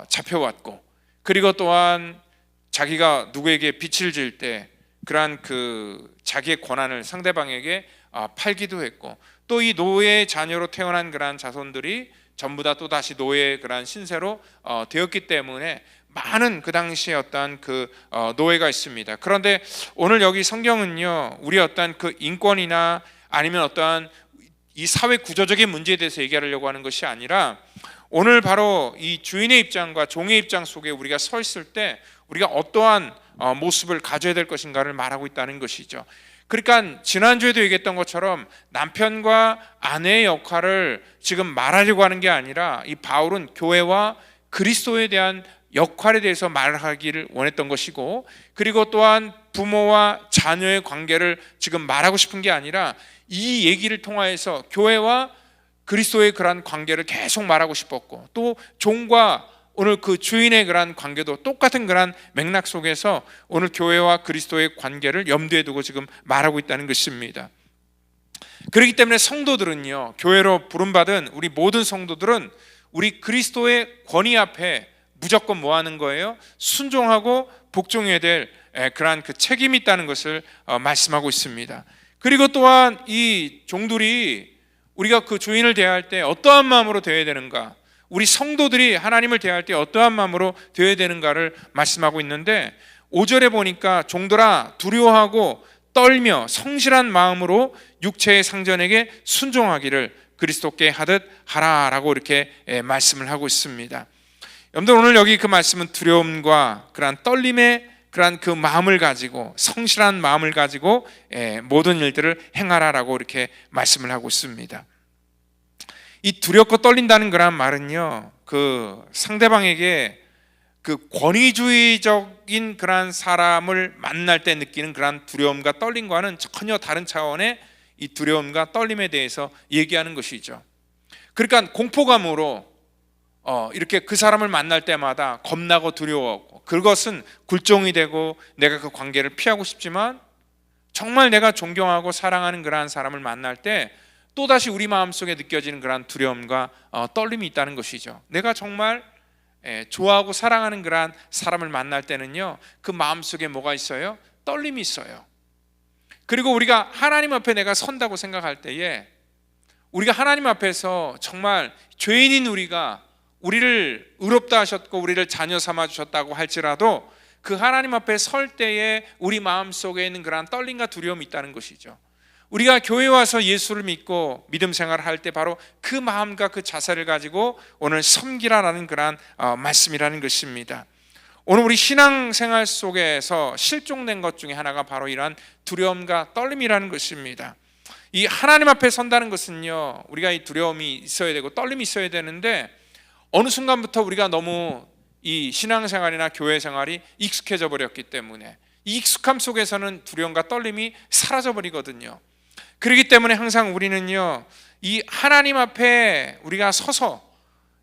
잡혀왔고, 그리고 또한 자기가 누구에게 빚을 질 때 그러한 그 자기의 권한을 상대방에게 팔기도 했고, 또 이 노예의 자녀로 태어난 그러한 자손들이 전부 다 또 다시 노예의 그러한 신세로 되었기 때문에 많은 그 당시에 어떤 그 노예가 있습니다. 그런데 오늘 여기 성경은요, 우리 어떤 그 인권이나 아니면 어떠한 이 사회 구조적인 문제에 대해서 얘기하려고 하는 것이 아니라, 오늘 바로 이 주인의 입장과 종의 입장 속에 우리가 서 있을 때 우리가 어떠한 모습을 가져야 될 것인가를 말하고 있다는 것이죠. 그러니까 지난주에도 얘기했던 것처럼 남편과 아내의 역할을 지금 말하려고 하는 게 아니라, 이 바울은 교회와 그리스도에 대한 역할에 대해서 말하기를 원했던 것이고, 그리고 또한 부모와 자녀의 관계를 지금 말하고 싶은 게 아니라 이 얘기를 통하여서 교회와 그리스도의 그러한 관계를 계속 말하고 싶었고, 또 종과 오늘 그 주인의 그러한 관계도 똑같은 그러한 맥락 속에서 오늘 교회와 그리스도의 관계를 염두에 두고 지금 말하고 있다는 것입니다. 그렇기 때문에 성도들은요, 교회로 부름받은 우리 모든 성도들은 우리 그리스도의 권위 앞에 무조건 뭐 하는 거예요? 순종하고 복종해야 될 그러한 그 책임이 있다는 것을 말씀하고 있습니다. 그리고 또한 이 종들이 우리가 그 주인을 대할 때 어떠한 마음으로 대해야 되는가, 우리 성도들이 하나님을 대할 때 어떠한 마음으로 대해야 되는가를 말씀하고 있는데, 5절에 보니까 종들아 두려워하고 떨며 성실한 마음으로 육체의 상전에게 순종하기를 그리스도께 하듯 하라라고 이렇게 말씀을 하고 있습니다. 여러분들, 오늘 여기 그 말씀은 두려움과 그러한 떨림의 그러한 그 마음을 가지고, 성실한 마음을 가지고 모든 일들을 행하라라고 이렇게 말씀을 하고 있습니다. 이 두렵고 떨린다는 그런 말은요, 그 상대방에게 그 권위주의적인 그러한 사람을 만날 때 느끼는 그러한 두려움과 떨림과는 전혀 다른 차원의 이 두려움과 떨림에 대해서 얘기하는 것이죠. 그러니까 공포감으로 이렇게 그 사람을 만날 때마다 겁나고 두려워하고, 그것은 굴종이 되고 내가 그 관계를 피하고 싶지만, 정말 내가 존경하고 사랑하는 그러한 사람을 만날 때 또다시 우리 마음속에 느껴지는 그러한 두려움과 떨림이 있다는 것이죠. 내가 정말 좋아하고 사랑하는 그러한 사람을 만날 때는요, 그 마음속에 뭐가 있어요? 떨림이 있어요. 그리고 우리가 하나님 앞에 내가 선다고 생각할 때에, 우리가 하나님 앞에서 정말 죄인인 우리를 의롭다 하셨고 우리를 자녀 삼아 주셨다고 할지라도, 그 하나님 앞에 설 때에 우리 마음속에 있는 그러한 떨림과 두려움이 있다는 것이죠. 우리가 교회 와서 예수를 믿고 믿음 생활을 할 때 바로 그 마음과 그 자세를 가지고 오늘 섬기라라는 그러한 말씀이라는 것입니다. 오늘 우리 신앙생활 속에서 실종된 것 중에 하나가 바로 이러한 두려움과 떨림이라는 것입니다. 이 하나님 앞에 선다는 것은요, 우리가 이 두려움이 있어야 되고 떨림이 있어야 되는데, 어느 순간부터 우리가 너무 이 신앙생활이나 교회 생활이 익숙해져 버렸기 때문에 이 익숙함 속에서는 두려움과 떨림이 사라져 버리거든요. 그렇기 때문에 항상 우리는요, 이 하나님 앞에 우리가 서서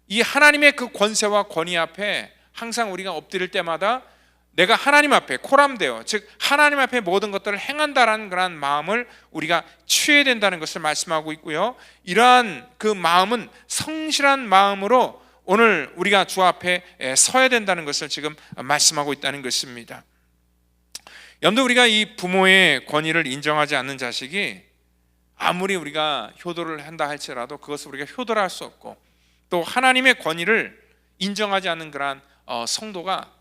이 하나님의 그 권세와 권위 앞에 항상 우리가 엎드릴 때마다 내가 하나님 앞에 코람데오, 즉 하나님 앞에 모든 것들을 행한다라는 그런 마음을 우리가 취해야 된다는 것을 말씀하고 있고요. 이러한 그 마음은 성실한 마음으로 오늘 우리가 주 앞에 서야 된다는 것을 지금 말씀하고 있다는 것입니다. 여러분들, 우리가 이 부모의 권위를 인정하지 않는 자식이 아무리 우리가 효도를 한다 할지라도 그것을 우리가 효도를 할 수 없고, 또 하나님의 권위를 인정하지 않는 그러한 성도가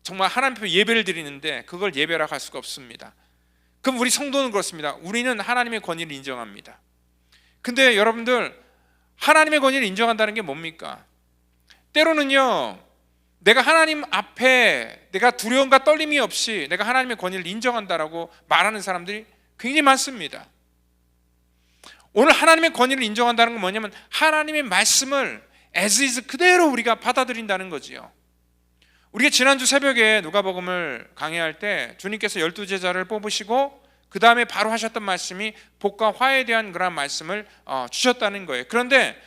정말 하나님 앞에 예배를 드리는데 그걸 예배라고 할 수가 없습니다. 그럼 우리 성도는 그렇습니다. 우리는 하나님의 권위를 인정합니다. 근데 여러분들, 하나님의 권위를 인정한다는 게 뭡니까? 때로는요, 내가 하나님 앞에 내가 두려움과 떨림이 없이 내가 하나님의 권위를 인정한다라고 말하는 사람들이 굉장히 많습니다. 오늘 하나님의 권위를 인정한다는 건 뭐냐면 하나님의 말씀을 as is 그대로 우리가 받아들인다는 거지요. 우리가 지난주 새벽에 누가복음을 강의할 때 주님께서 12제자를 뽑으시고 그 다음에 바로 하셨던 말씀이 복과 화에 대한 그런 말씀을 주셨다는 거예요. 그런데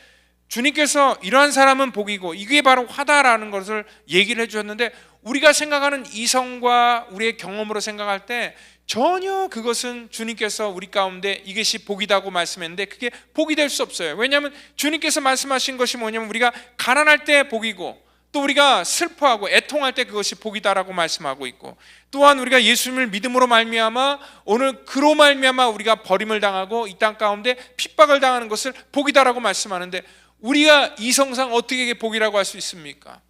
주님께서 이러한 사람은 복이고 이게 바로 화다라는 것을 얘기를 해주셨는데, 우리가 생각하는 이성과 우리의 경험으로 생각할 때 전혀 그것은 주님께서 우리 가운데 이것이 복이다고 말씀했는데 그게 복이 될 수 없어요. 왜냐하면 주님께서 말씀하신 것이 뭐냐면 우리가 가난할 때 복이고, 또 우리가 슬퍼하고 애통할 때 그것이 복이다라고 말씀하고 있고, 또한 우리가 예수님을 믿음으로 말미암아 오늘 그로 말미암아 우리가 버림을 당하고 이 땅 가운데 핍박을 당하는 것을 복이다라고 말씀하는데, 우리가 이성상 어떻게 이게 복이라고 할 수 있습니까?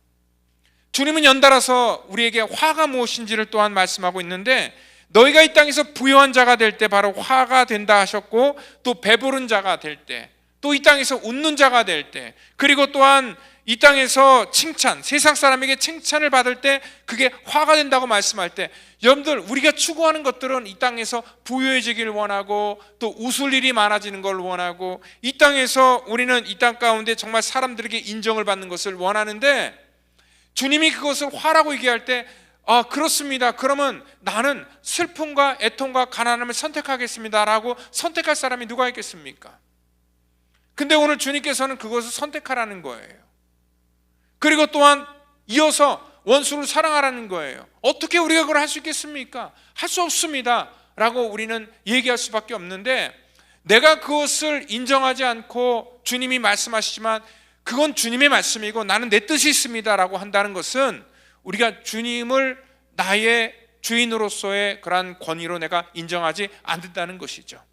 주님은 연달아서 우리에게 화가 무엇인지를 또한 말씀하고 있는데, 너희가 이 땅에서 부유한 자가 될 때 바로 화가 된다 하셨고, 또 배부른 자가 될 때, 또 이 땅에서 웃는 자가 될 때, 그리고 또한 이 땅에서 칭찬, 세상 사람에게 칭찬을 받을 때 그게 화가 된다고 말씀할 때, 여러분들, 우리가 추구하는 것들은 이 땅에서 부유해지기를 원하고 또 웃을 일이 많아지는 걸 원하고, 이 땅에서 우리는 이 땅 가운데 정말 사람들에게 인정을 받는 것을 원하는데, 주님이 그것을 화라고 얘기할 때 그렇습니다, 그러면 나는 슬픔과 애통과 가난함을 선택하겠습니다 라고 선택할 사람이 누가 있겠습니까? 근데 오늘 주님께서는 그것을 선택하라는 거예요. 그리고 또한 이어서 원수를 사랑하라는 거예요. 어떻게 우리가 그걸 할 수 있겠습니까? 할 수 없습니다 라고 우리는 얘기할 수밖에 없는데, 내가 그것을 인정하지 않고 주님이 말씀하시지만 그건 주님의 말씀이고 나는 내 뜻이 있습니다 라고 한다는 것은 우리가 주님을 나의 주인으로서의 그러한 권위로 내가 인정하지 않는다는 것이죠.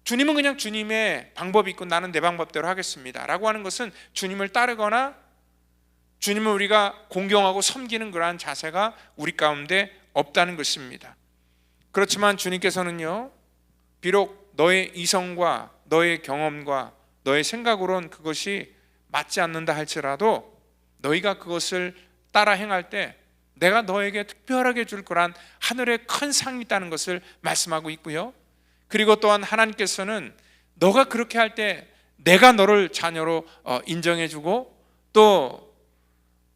주님은 그냥 주님의 방법이 있고 나는 내 방법대로 하겠습니다 라고 하는 것은 주님을 따르거나 주님을 우리가 공경하고 섬기는 그러한 자세가 우리 가운데 없다는 것입니다. 그렇지만 주님께서는요, 비록 너의 이성과 너의 경험과 너의 생각으로는 그것이 맞지 않는다 할지라도 너희가 그것을 따라 행할 때 내가 너에게 특별하게 줄 거란 하늘의 큰 상이 있다는 것을 말씀하고 있고요. 그리고 또한 하나님께서는 너가 그렇게 할 때 내가 너를 자녀로 인정해주고, 또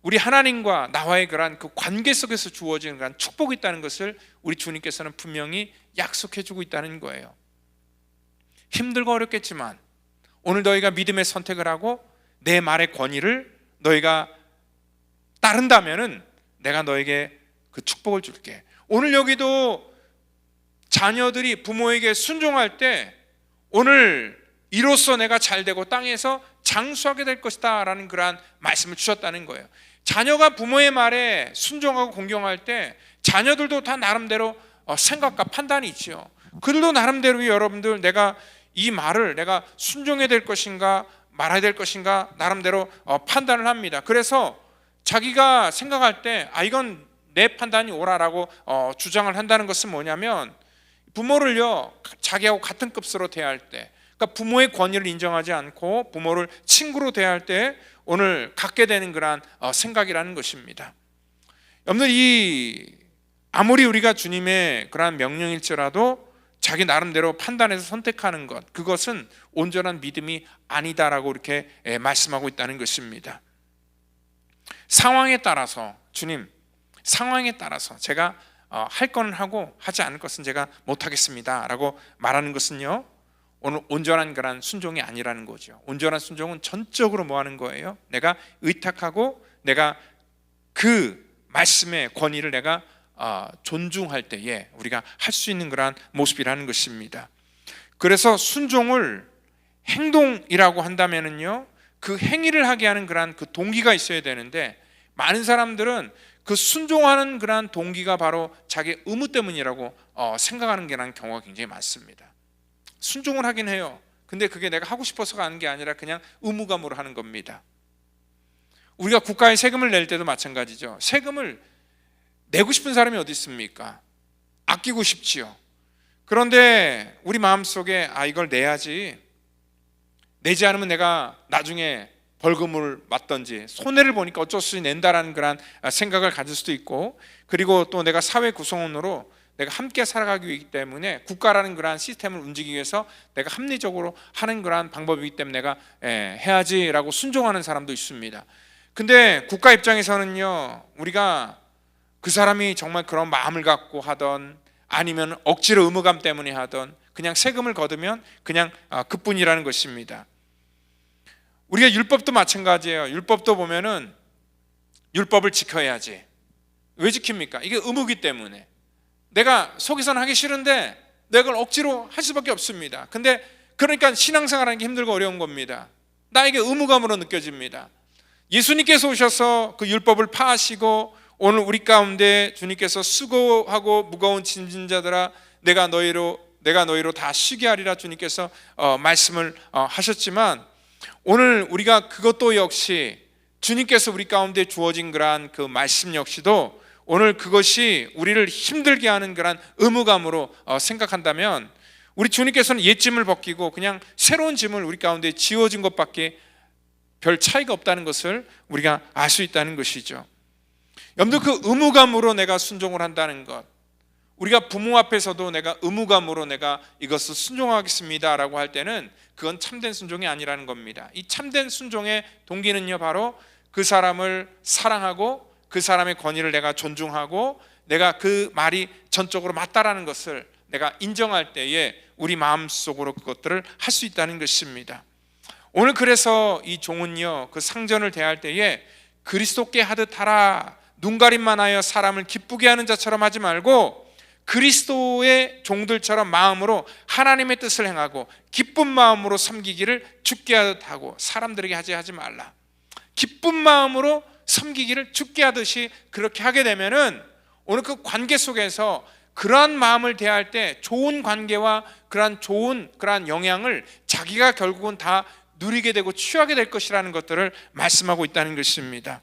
우리 하나님과 나와의 그러한 그 관계 속에서 주어지는 그런 축복이 있다는 것을 우리 주님께서는 분명히 약속해주고 있다는 거예요. 힘들고 어렵겠지만 오늘 너희가 믿음의 선택을 하고 내 말의 권위를 너희가 따른다면은 내가 너에게 그 축복을 줄게. 오늘 여기도 자녀들이 부모에게 순종할 때 오늘 이로써 내가 잘되고 땅에서 장수하게 될 것이다 라는 그러한 말씀을 주셨다는 거예요. 자녀가 부모의 말에 순종하고 공경할 때 자녀들도 다 나름대로 생각과 판단이 있죠. 그들도 나름대로 여러분들 내가 이 말을 내가 순종해야 될 것인가 말아야 될 것인가 나름대로 판단을 합니다. 그래서 자기가 생각할 때 이건 내 판단이 옳아라고 주장을 한다는 것은 뭐냐면, 부모를요 자기하고 같은 급수로 대할 때, 그러니까 부모의 권위를 인정하지 않고 부모를 친구로 대할 때 오늘 갖게 되는 그러한 생각이라는 것입니다. 여러분들, 아무리 우리가 주님의 그러한 명령일지라도 자기 나름대로 판단해서 선택하는 것, 그것은 온전한 믿음이 아니다라고 이렇게 말씀하고 있다는 것입니다. 상황에 따라서, 주님 상황에 따라서 제가 할 거는 하고 하지 않을 것은 제가 못하겠습니다 라고 말하는 것은요, 오늘 온전한 그런 순종이 아니라는 거죠. 온전한 순종은 전적으로 뭐 하는 거예요? 내가 의탁하고 내가 그 말씀의 권위를 내가 존중할 때에 우리가 할 수 있는 그러한 모습이라는 것입니다. 그래서 순종을 행동이라고 한다면은요, 그 행위를 하게 하는 그러한 그 동기가 있어야 되는데, 많은 사람들은 그 순종하는 그러한 동기가 바로 자기 의무 때문이라고 생각하는 경우가 굉장히 많습니다. 순종을 하긴 해요. 근데 그게 내가 하고 싶어서가 하는 게 아니라 그냥 의무감으로 하는 겁니다. 우리가 국가에 세금을 낼 때도 마찬가지죠. 세금을 내고 싶은 사람이 어디 있습니까? 아끼고 싶지요. 그런데 우리 마음속에 이걸 내야지, 내지 않으면 내가 나중에 벌금을 맞든지 손해를 보니까 어쩔 수 없이 낸다라는 그런 생각을 가질 수도 있고, 그리고 또 내가 사회 구성원으로 내가 함께 살아가기 위해 때문에 국가라는 그러한 시스템을 움직이기 위해서 내가 합리적으로 하는 그러한 방법이기 때문에 내가 해야지라고 순종하는 사람도 있습니다. 근데 국가 입장에서는요, 우리가 그 사람이 정말 그런 마음을 갖고 하던 아니면 억지로 의무감 때문에 하던 그냥 세금을 거두면 그냥 그뿐이라는 것입니다. 우리가 율법도 마찬가지예요. 율법도 보면은 율법을 지켜야지. 왜 지킵니까? 이게 의무기 때문에. 내가 속에서는 하기 싫은데 내가 그걸 억지로 할 수밖에 없습니다. 근데 그러니까 신앙생활하는 게 힘들고 어려운 겁니다. 나에게 의무감으로 느껴집니다. 예수님께서 오셔서 그 율법을 파하시고 오늘 우리 가운데 주님께서 수고하고 무거운 짐진 자들아 내가 너희로 다 쉬게 하리라 주님께서 말씀을 하셨지만, 오늘 우리가 그것도 역시 주님께서 우리 가운데 주어진 그러한 그 말씀 역시도 오늘 그것이 우리를 힘들게 하는 그런 의무감으로 생각한다면, 우리 주님께서는 옛 짐을 벗기고 그냥 새로운 짐을 우리 가운데 지어진 것밖에 별 차이가 없다는 것을 우리가 알 수 있다는 것이죠. 여러분들, 그 의무감으로 내가 순종을 한다는 것, 우리가 부모 앞에서도 내가 의무감으로 내가 이것을 순종하겠습니다 라고 할 때는 그건 참된 순종이 아니라는 겁니다. 이 참된 순종의 동기는요, 바로 그 사람을 사랑하고 그 사람의 권위를 내가 존중하고 내가 그 말이 전적으로 맞다라는 것을 내가 인정할 때에 우리 마음속으로 그것들을 할 수 있다는 것입니다. 오늘 그래서 이 종은요, 그 상전을 대할 때에 그리스도께 하듯 하라, 눈가림만 하여 사람을 기쁘게 하는 자처럼 하지 말고 그리스도의 종들처럼 마음으로 하나님의 뜻을 행하고 기쁜 마음으로 섬기기를 주께 하듯 하고, 사람들에게 하지 말라. 기쁜 마음으로 섬기기를 주께 하듯이 그렇게 하게 되면은 오늘 그 관계 속에서 그러한 마음을 대할 때 좋은 관계와 그러한 영향을 자기가 결국은 다 누리게 되고 취하게 될 것이라는 것들을 말씀하고 있다는 것입니다.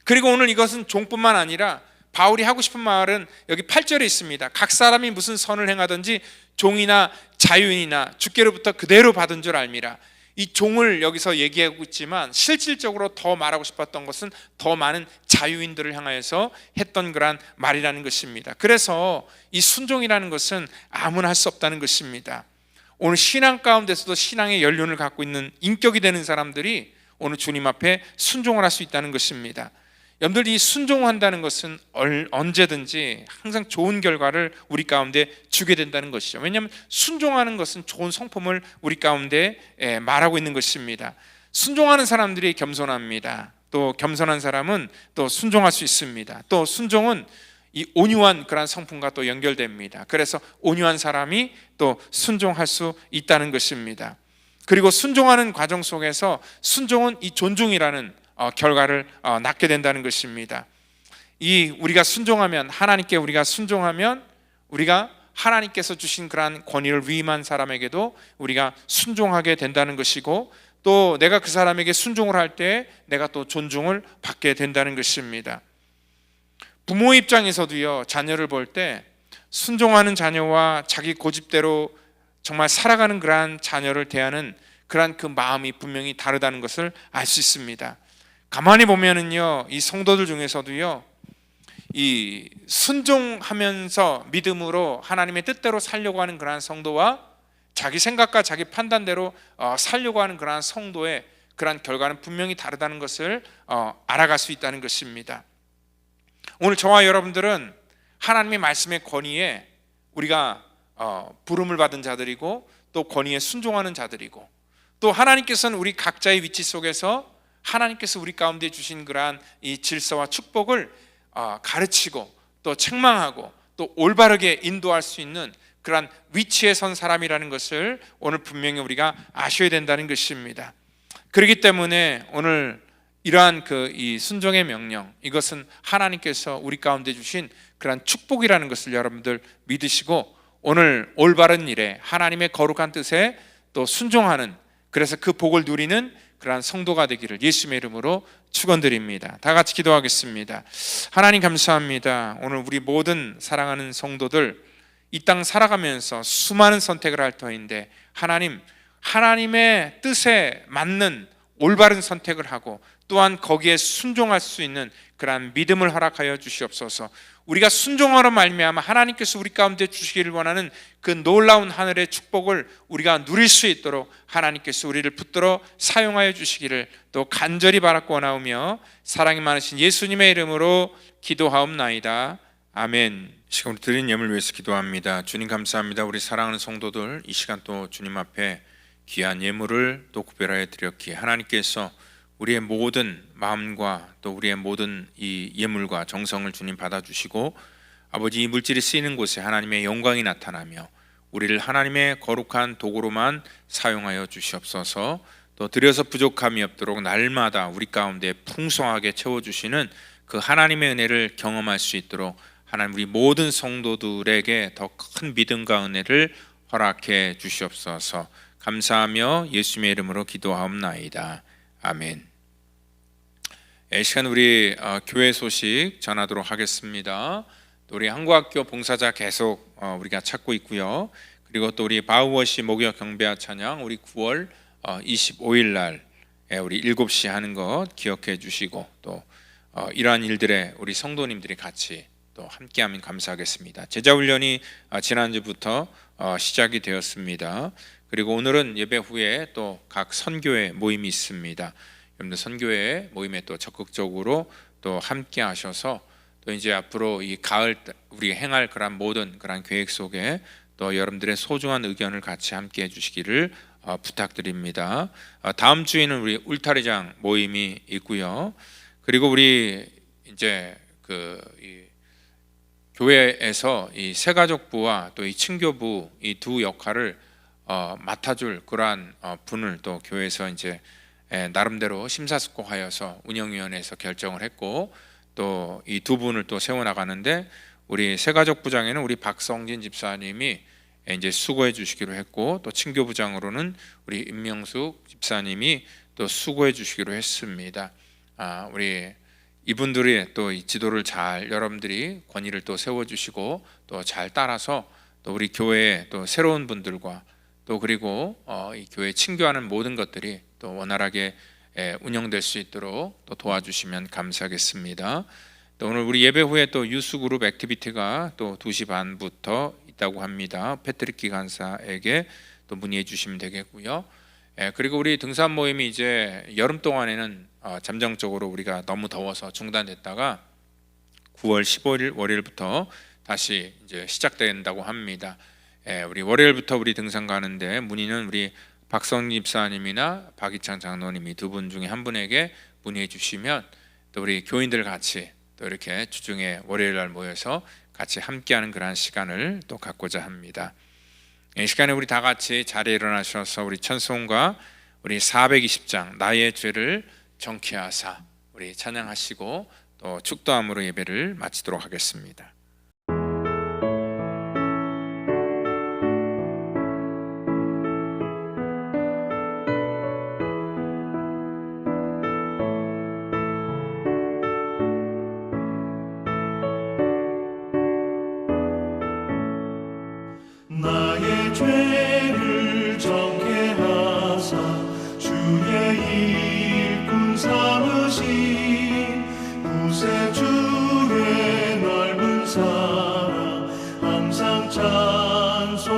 그리고 오늘 이것은 종뿐만 아니라 바울이 하고 싶은 말은 여기 8절에 있습니다. 각 사람이 무슨 선을 행하든지 종이나 자유인이나 주께로부터 그대로 받은 줄 알미라. 이 종을 여기서 얘기하고 있지만 실질적으로 더 말하고 싶었던 것은 더 많은 자유인들을 향하여서 했던 그런 말이라는 것입니다. 그래서 이 순종이라는 것은 아무나 할 수 없다는 것입니다. 오늘 신앙 가운데서도 신앙의 연륜을 갖고 있는 인격이 되는 사람들이 오늘 주님 앞에 순종을 할 수 있다는 것입니다. 여러분들, 이 순종한다는 것은 언제든지 항상 좋은 결과를 우리 가운데 주게 된다는 것이죠. 왜냐하면 순종하는 것은 좋은 성품을 우리 가운데 말하고 있는 것입니다. 순종하는 사람들이 겸손합니다. 또 겸손한 사람은 또 순종할 수 있습니다. 또 순종은 이 온유한 그런 성품과 또 연결됩니다. 그래서 온유한 사람이 또 순종할 수 있다는 것입니다. 그리고 순종하는 과정 속에서 순종은 이 존중이라는 결과를 낳게 된다는 것입니다. 우리가 순종하면, 하나님께 우리가 순종하면 우리가 하나님께서 주신 그러한 권위를 위임한 사람에게도 우리가 순종하게 된다는 것이고, 또 내가 그 사람에게 순종을 할 때 내가 또 존중을 받게 된다는 것입니다. 부모 입장에서도요, 자녀를 볼 때 순종하는 자녀와 자기 고집대로 정말 살아가는 그러한 자녀를 대하는 그러한 그 마음이 분명히 다르다는 것을 알 수 있습니다. 가만히 보면은요, 이 성도들 중에서도요, 이 순종하면서 믿음으로 하나님의 뜻대로 살려고 하는 그러한 성도와 자기 생각과 자기 판단대로 살려고 하는 그러한 성도의 그러한 결과는 분명히 다르다는 것을 알아갈 수 있다는 것입니다. 오늘 저와 여러분들은 하나님의 말씀의 권위에 우리가 부름을 받은 자들이고 또 권위에 순종하는 자들이고 또 하나님께서는 우리 각자의 위치 속에서 하나님께서 우리 가운데 주신 그러한 이 질서와 축복을 가르치고 또 책망하고 또 올바르게 인도할 수 있는 그러한 위치에 선 사람이라는 것을 오늘 분명히 우리가 아셔야 된다는 것입니다. 그렇기 때문에 오늘 이러한 이 순종의 명령, 이것은 하나님께서 우리 가운데 주신 그러한 축복이라는 것을 여러분들 믿으시고 오늘 올바른 일에 하나님의 거룩한 뜻에 또 순종하는, 그래서 그 복을 누리는 그러한 성도가 되기를 예수님의 이름으로 축원드립니다. 다 같이 기도하겠습니다. 하나님 감사합니다. 오늘 우리 모든 사랑하는 성도들 이 땅 살아가면서 수많은 선택을 할 터인데 하나님의 뜻에 맞는 올바른 선택을 하고 또한 거기에 순종할 수 있는 그러한 믿음을 허락하여 주시옵소서. 우리가 순종하러 말미암아 하나님께서 우리 가운데 주시기를 원하는 그 놀라운 하늘의 축복을 우리가 누릴 수 있도록 하나님께서 우리를 붙들어 사용하여 주시기를 또 간절히 바라고 원하오며 사랑이 많으신 예수님의 이름으로 기도하옵나이다. 아멘. 시간으로 드린 예물 위해서 기도합니다. 주님 감사합니다. 우리 사랑하는 성도들 이 시간 또 주님 앞에 귀한 예물을 또 구별하여 드렸기에 하나님께서 우리의 모든 마음과 또 우리의 모든 이 예물과 정성을 주님 받아주시고 아버지 이 물질이 쓰이는 곳에 하나님의 영광이 나타나며 우리를 하나님의 거룩한 도구로만 사용하여 주시옵소서. 또 드려서 부족함이 없도록 날마다 우리 가운데 풍성하게 채워주시는 그 하나님의 은혜를 경험할 수 있도록 하나님 우리 모든 성도들에게 더 큰 믿음과 은혜를 허락해 주시옵소서. 감사하며 예수님의 이름으로 기도하옵나이다. 아멘. 이 시간 우리 교회 소식 전하도록 하겠습니다. 또 우리 한국학교 봉사자 계속 우리가 찾고 있고요. 그리고 또 우리 바우워시 목요 경배와 찬양 우리 9월 25일 날 우리 7시 하는 것 기억해 주시고 또 이러한 일들에 우리 성도님들이 같이 또 함께하면 감사하겠습니다. 제자훈련이 지난주부터 시작이 되었습니다. 그리고 오늘은 예배 후에 또 각 선교회 모임이 있습니다. 여러분들 선교회 모임에 또 적극적으로 또 함께 하셔서 또 이제 앞으로 이 가을 우리 행할 그런 모든 그런 계획 속에 또 여러분들의 소중한 의견을 같이 함께 해주시기를 부탁드립니다. 다음 주에는 우리 울타리장 모임이 있고요. 그리고 우리 이제 이 교회에서 이 새가족부와 또 이 친교부 이 두 역할을 맡아줄 그러한 분을 또 교회에서 이제 나름대로 심사숙고하여서 운영위원회에서 결정을 했고 또 이 두 분을 또 세워나가는데 우리 새가족부장에는 우리 박성진 집사님이 이제 수고해 주시기로 했고 또 친교부장으로는 우리 임명숙 집사님이 또 수고해 주시기로 했습니다. 우리 이분들이 또 이 지도를 잘 여러분들이 권위를 또 세워주시고 또 잘 따라서 또 우리 교회에 또 새로운 분들과 또 그리고 이 교회 친교하는 모든 것들이 또 원활하게 운영될 수 있도록 또 도와주시면 감사하겠습니다. 또 오늘 우리 예배 후에 또 유스그룹 액티비티가 또 2시 반부터 있다고 합니다. 패트릭 기관사에게 또 문의해 주시면 되겠고요. 그리고 우리 등산 모임이 이제 여름 동안에는 잠정적으로 우리가 너무 더워서 중단됐다가 9월 15일 월요일부터 다시 이제 시작된다고 합니다. 우리 월요일부터 우리 등산 가는데 문의는 우리 박성 집사님이나 박희창 장로님이 두 분 중에 한 분에게 문의해 주시면 또 우리 교인들 같이 또 이렇게 주중에 월요일 날 모여서 같이 함께하는 그런 시간을 또 갖고자 합니다. 이 시간에 우리 다 같이 자리에 일어나셔서 우리 찬송가 우리 420장 나의 죄를 정케하사 우리 찬양하시고 또 축도함으로 예배를 마치도록 하겠습니다. 나의 죄를 정케하사 주의 일꾼 삼으신 구세주의 넓은 사랑 항상 찬송합니다.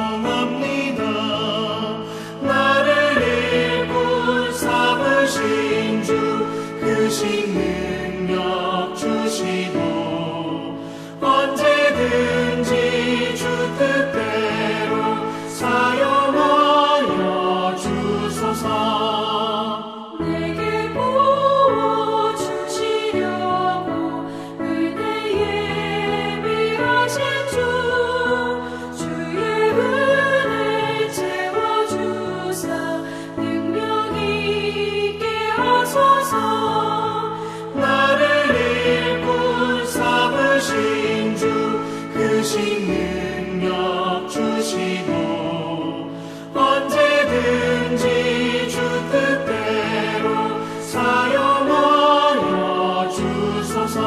나를 일꾼 삼으신 주 크신 능력 주시고 언제든 언제든지 주 뜻대로 사용하여 주소서. 내게 부어주시려고 은혜 예비하신 주의 은혜 채워주사 능력 있게 하소서. 나를 일꾼 삼으신 주 크신 능력 주시고 언제든지 주 뜻대로 사용하여 주소서.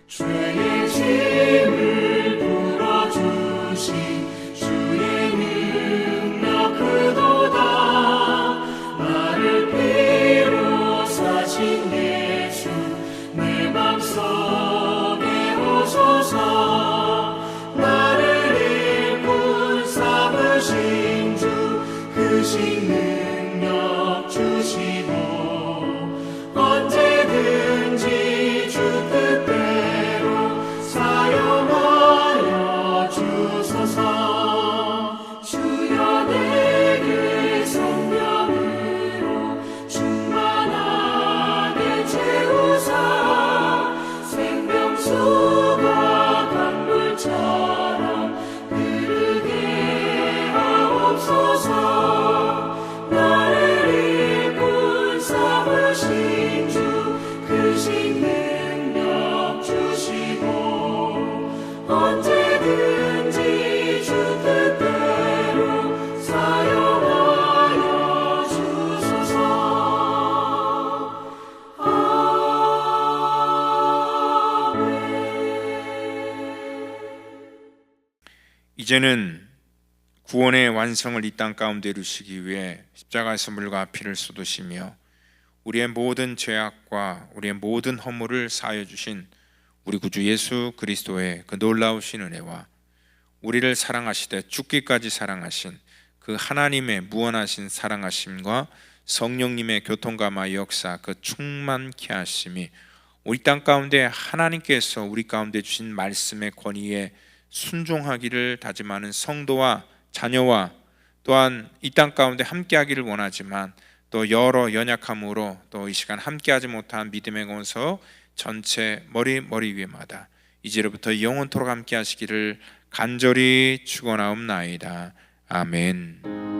죄의 짐을 풀어주신 주의 능력 크도다. 나를 피로 사신 예수 내 맘속에 오소서. 나를 일꾼 삼으신 주 크신 능력 주시고 언제든지 주 뜻대로 사용하여 주소서. 주여 내게 성령으로 충만하게 채우사 생명수가 강물처럼 흐르게 하옵소서. 나를 일꾼 삼으신 주 크신 능력 주시고 언제든지 주 뜻대로 사용하여 주소서. 이제는 구원의 완성을 이 땅 가운데 이루시기 위해 십자가에서 물과 피를 쏟으시며 우리의 모든 죄악과 우리의 모든 허물을 사하여 주신 우리 구주 예수 그리스도의 그 놀라우신 은혜와 우리를 사랑하시되 죽기까지 사랑하신 그 하나님의 무한하신 사랑하심과 성령님의 교통감화 역사 그 충만케 하심이 우리 땅 가운데 하나님께서 우리 가운데 주신 말씀의 권위에 순종하기를 다짐하는 성도와 자녀와 또한 이 땅 가운데 함께하기를 원하지만 또 여러 연약함으로 또 이 시간 함께하지 못한 믿음의 권서 전체 머리 위마다 이제로부터 영원토록 함께하시기를 간절히 축원하옵나이다. 아멘.